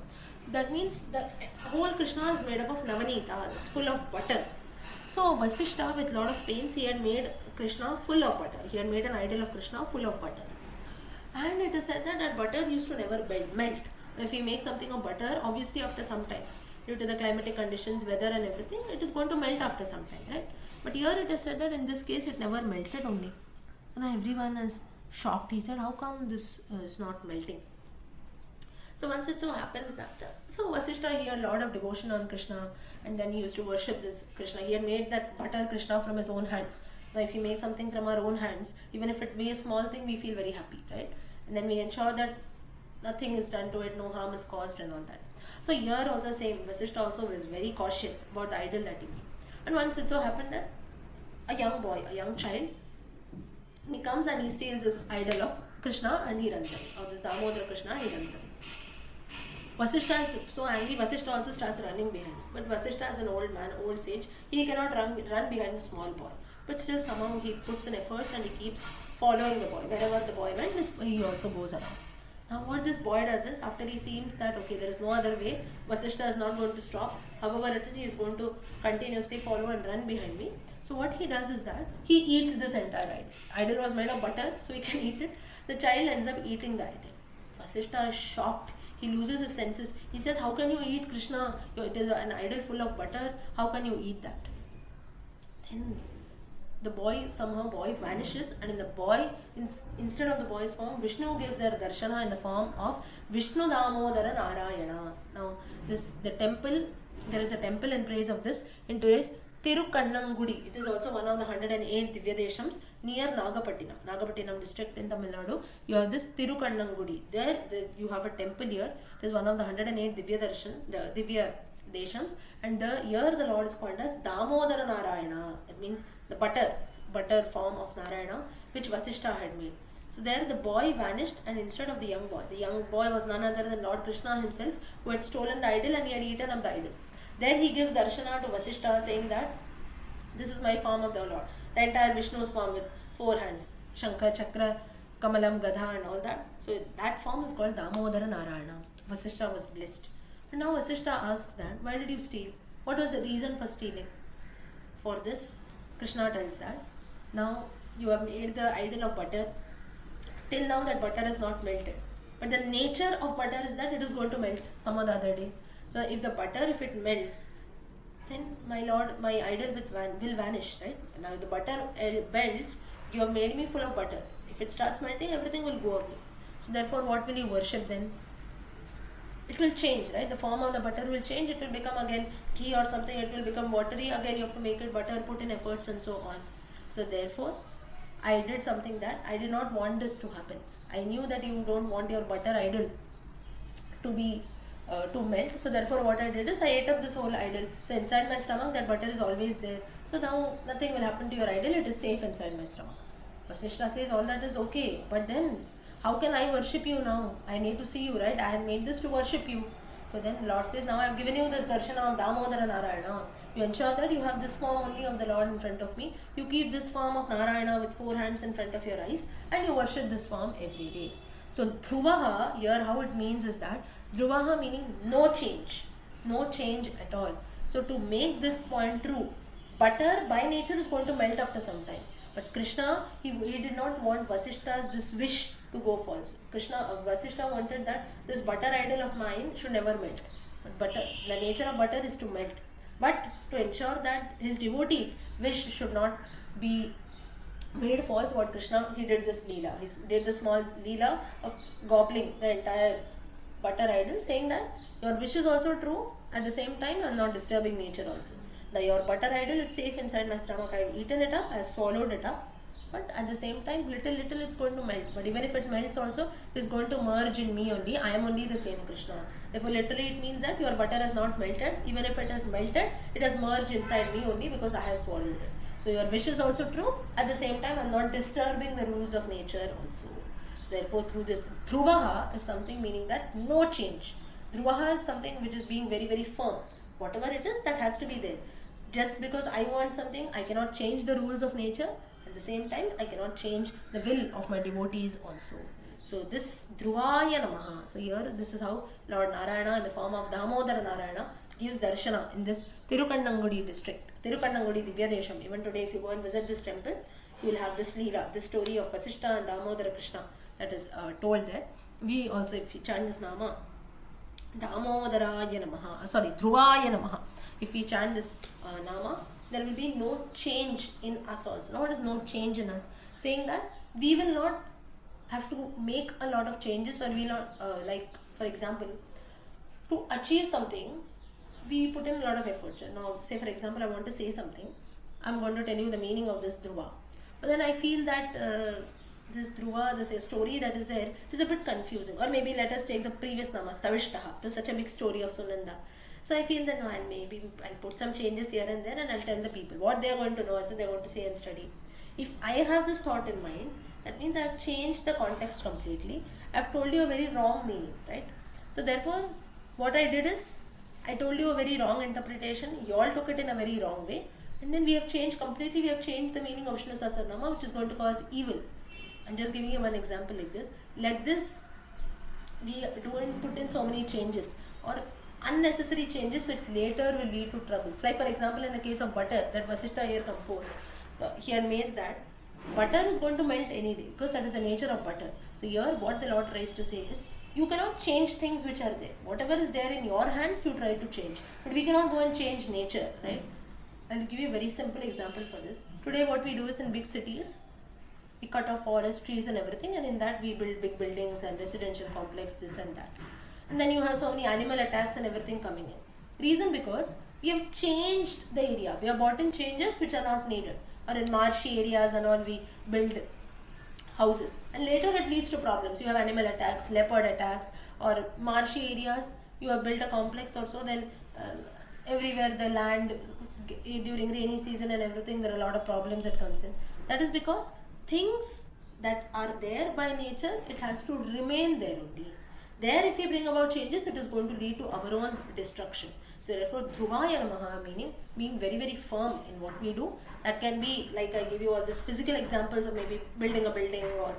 That means the whole Krishna is made up of Navanita, it's full of butter. So Vasishta, with lot of pains, he had made Krishna full of butter. He had made an idol of Krishna full of butter. And it is said that that butter used to never melt. If we make something of butter, obviously after some time, due to the climatic conditions, weather and everything, it is going to melt after some time, right? But here it is said that in this case it never melted only. So now everyone is shocked. He said, how come this is not melting? So once it so happens that, so Vasishta, he had a lot of devotion on Krishna, and then he used to worship this Krishna. He had made that butter Krishna from his own hands. Now if we make something from our own hands, even if it be a small thing, we feel very happy, right? And then we ensure that nothing is done to it, no harm is caused and all that. So here also same, Vasishta also was very cautious about the idol that he made. And once it so happened that a young boy, a young child, he comes and he steals this idol of Krishna and he runs away, of this Damodara Krishna, and he runs away. Vasishta is so angry, Vasishta also starts running behind. But Vasishta is an old man, old sage, he cannot run behind the small boy. But still somehow he puts in efforts and he keeps following the boy. Wherever the boy went, he also goes around. Now what this boy does is, after he seems that okay, there is no other way, Vasishta is not going to stop, however it is, he is going to continuously follow and run behind me. So what he does is that, he eats this entire idol. Idol was made of butter, so he can eat it. The child ends up eating the idol. Vasishta is shocked. He loses his senses. He says, how can you eat Krishna? It is an idol full of butter. How can you eat that? Then the boy vanishes, and in the boy, instead of the boy's form, Vishnu gives their darshana in the form of Vishnu Damodara Narayana. Now, there is a temple in praise of this in today's Tirukannamgudi. It is also one of the 108 Divya Deshams near Nagapattinam district in Tamil Nadu. You have this Tirukannamgudi. There you have a temple here. It is one of the 108 Divya Deshams, and here the Lord is called as Damodara Narayana. It means the butter form of Narayana, which Vasishta had made. So there the boy vanished, and instead of the young boy was none other than Lord Krishna himself, who had stolen the idol and he had eaten up the idol. There he gives darshana to Vasishta, saying that this is my form of the Lord. The entire Vishnu's form with 4 hands, Shankar, Chakra, Kamalam, Gadha and all that. So that form is called Damodara Narayana. Vasishta was blessed. And now Vasishta asks that, why did you steal? What was the reason for stealing? For this, Krishna tells that, now you have made the idol of butter. Till now that butter is not melted. But the nature of butter is that it is going to melt some other day. So if the butter, if it melts, then my lord, my idol will vanish, right? Now the butter melts, you have made me full of butter. If it starts melting, everything will go away. So therefore, what will you worship then? It will change, right? The form of the butter will change. It will become again ghee or something. It will become watery. Again, you have to make it butter, put in efforts and so on. So therefore, I did something that I did not want this to happen. I knew that you don't want your butter idol to be to melt. So therefore, what I did is I ate up this whole idol. So inside my stomach, that butter is always there. So now nothing will happen to your idol. It is safe inside my stomach. Vasishtha says all that is okay, but then how can I worship you now? I need to see you, right? I have made this to worship you. So then Lord says, now I have given you this darshana of Damodara Narayana. You ensure that you have this form only of the Lord in front of me. You keep this form of Narayana with 4 hands in front of your eyes, and you worship this form every day. So Dhruvaha, here how it means is that Dhruvaha meaning no change at all. So to make this point true, butter by nature is going to melt after some time. But Krishna, he did not want Vasishtha's this wish to go false. Vasishtha wanted that this butter idol of mine should never melt. But butter, the nature of butter is to melt. But to ensure that his devotees' wish should not be made false, what Krishna, he did this leela. He did the small leela of gobbling the entire butter idol, saying that your wish is also true, at the same time I am not disturbing nature also. Your butter idol is safe inside my stomach. I have eaten it up, I have swallowed it up, but at the same time, little it's going to melt. But even if it melts also, it is going to merge in me only. I am only the same Krishna. Therefore, literally it means that your butter has not melted. Even if it has melted, it has merged inside me only because I have swallowed it. So your wish is also true. At the same time, I am not disturbing the rules of nature also. So therefore, through this, Dhruvaha is something meaning that no change. Dhruvaha is something which is being very, very firm. Whatever it is, that has to be there. Just because I want something, I cannot change the rules of nature. At the same time, I cannot change the will of my devotees also. So this Dhruvaya Namaha. So here, this is how Lord Narayana in the form of Damodara Narayana gives darshana in this Tirukannangudi district. Tirukannangudi Divyadesham. Even today, if you go and visit this temple, you will have this Leela, this story of Vasishtha and Damodara Krishna that is told there. We also, if you chant this Nama, Damodaraya Namaha, Dhruvaya Namaha. If we chant this Nama, there will be no change in us also. Now, what is no change in us? Saying that we will not have to make a lot of changes, or we will not, like, for example, to achieve something, we put in a lot of efforts. Now, say for example, I want to say something. I'm going to tell you the meaning of this Dhruva. But then I feel that this Dhruva, this story that is there, is a bit confusing. Or maybe let us take the previous Nama, Stavishtaha, to such a big story of Sunanda. So I feel that no, I'll put some changes here and there, and I'll tell the people what they are going to know, as they're going to say and study. If I have this thought in mind, that means I've changed the context completely. I've told you a very wrong meaning, right? So therefore, what I did is, I told you a very wrong interpretation. You all took it in a very wrong way. And then we have changed completely, we have changed the meaning of Vishnu Sahasranama, which is going to cause evil. I'm just giving you one example like this. Like this, we put in so many changes or unnecessary changes, which later will lead to troubles. Like for example, in the case of butter that Vasishtha here composed, he had made that butter is going to melt any day because that is the nature of butter. So here what the Lord tries to say is, you cannot change things which are there. Whatever is there in your hands, you try to change. But we cannot go and change nature, right? I'll give you a very simple example for this. Today what we do is, in big cities, we cut off forest, trees and everything, and in that we build big buildings and residential complex, this and that. And then you have so many animal attacks and everything coming in. Reason because we have changed the area. We have brought in changes which are not needed. Or in marshy areas and all, we build houses. And later it leads to problems. You have animal attacks, leopard attacks, or marshy areas. You have built a complex also, then everywhere the land, during rainy season and everything, there are a lot of problems that comes in. That is because things that are there by nature, it has to remain there only. There, if we bring about changes, it is going to lead to our own destruction. So therefore, Dhruvaya Namaha meaning being very, very firm in what we do. That can be, like I give you all these physical examples of maybe building a building or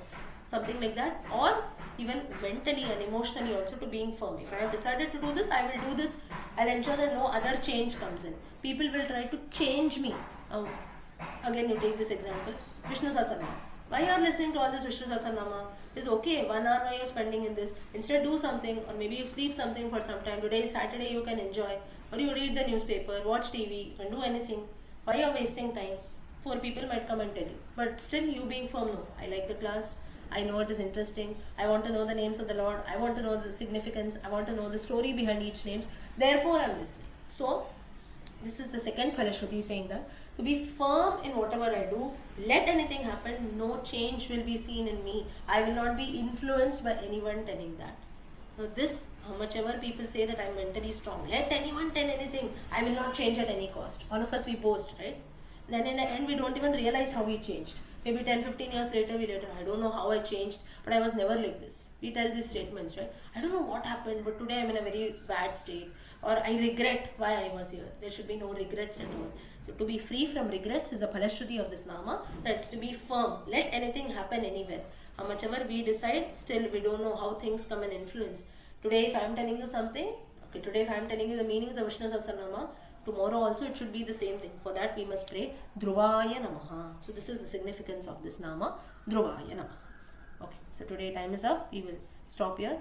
something like that, or even mentally and emotionally also to being firm. If I have decided to do this, I will do this. I'll ensure that no other change comes in. People will try to change me. Again, you take this example, Vishnu Sahasranama. Why you are listening to all this Vishnu Sahasranama? It's okay, 1 hour why you are spending in this. Instead do something, or maybe you sleep something for some time. Today is Saturday, you can enjoy. or you read the newspaper, watch TV, and do anything. Why you're wasting time? Four people might come and tell you. But still you being firm, no, I like the class, I know it is interesting, I want to know the names of the Lord, I want to know the significance, I want to know the story behind each names, therefore I'm listening. So this is the second Phalashruti saying that to be firm in whatever I do, let anything happen, no change will be seen in me. I will not be influenced by anyone telling that. Now this, how much ever people say that I'm mentally strong, let anyone tell anything, I will not change at any cost. All of us we post, right? Then in the end we don't even realize how we changed. Maybe 10-15 years later we later, I don't know how I changed, but I was never like this. We tell these statements, right? I don't know what happened, but today I'm in a very bad state, or I regret why I was here. There should be no regrets at all. So to be free from regrets is a Phalashruti of this Nama. That's to be firm. Let anything happen anywhere. How much ever we decide, still we don't know how things come and influence. Today if I am telling you something, okay, today if I am telling you the meanings of Vishnu Sahasranama, tomorrow also it should be the same thing. For that we must pray Dhruvaya Namaha. So this is the significance of this Nama, Dhruvaya Namaha. Okay, so today time is up. We will stop here.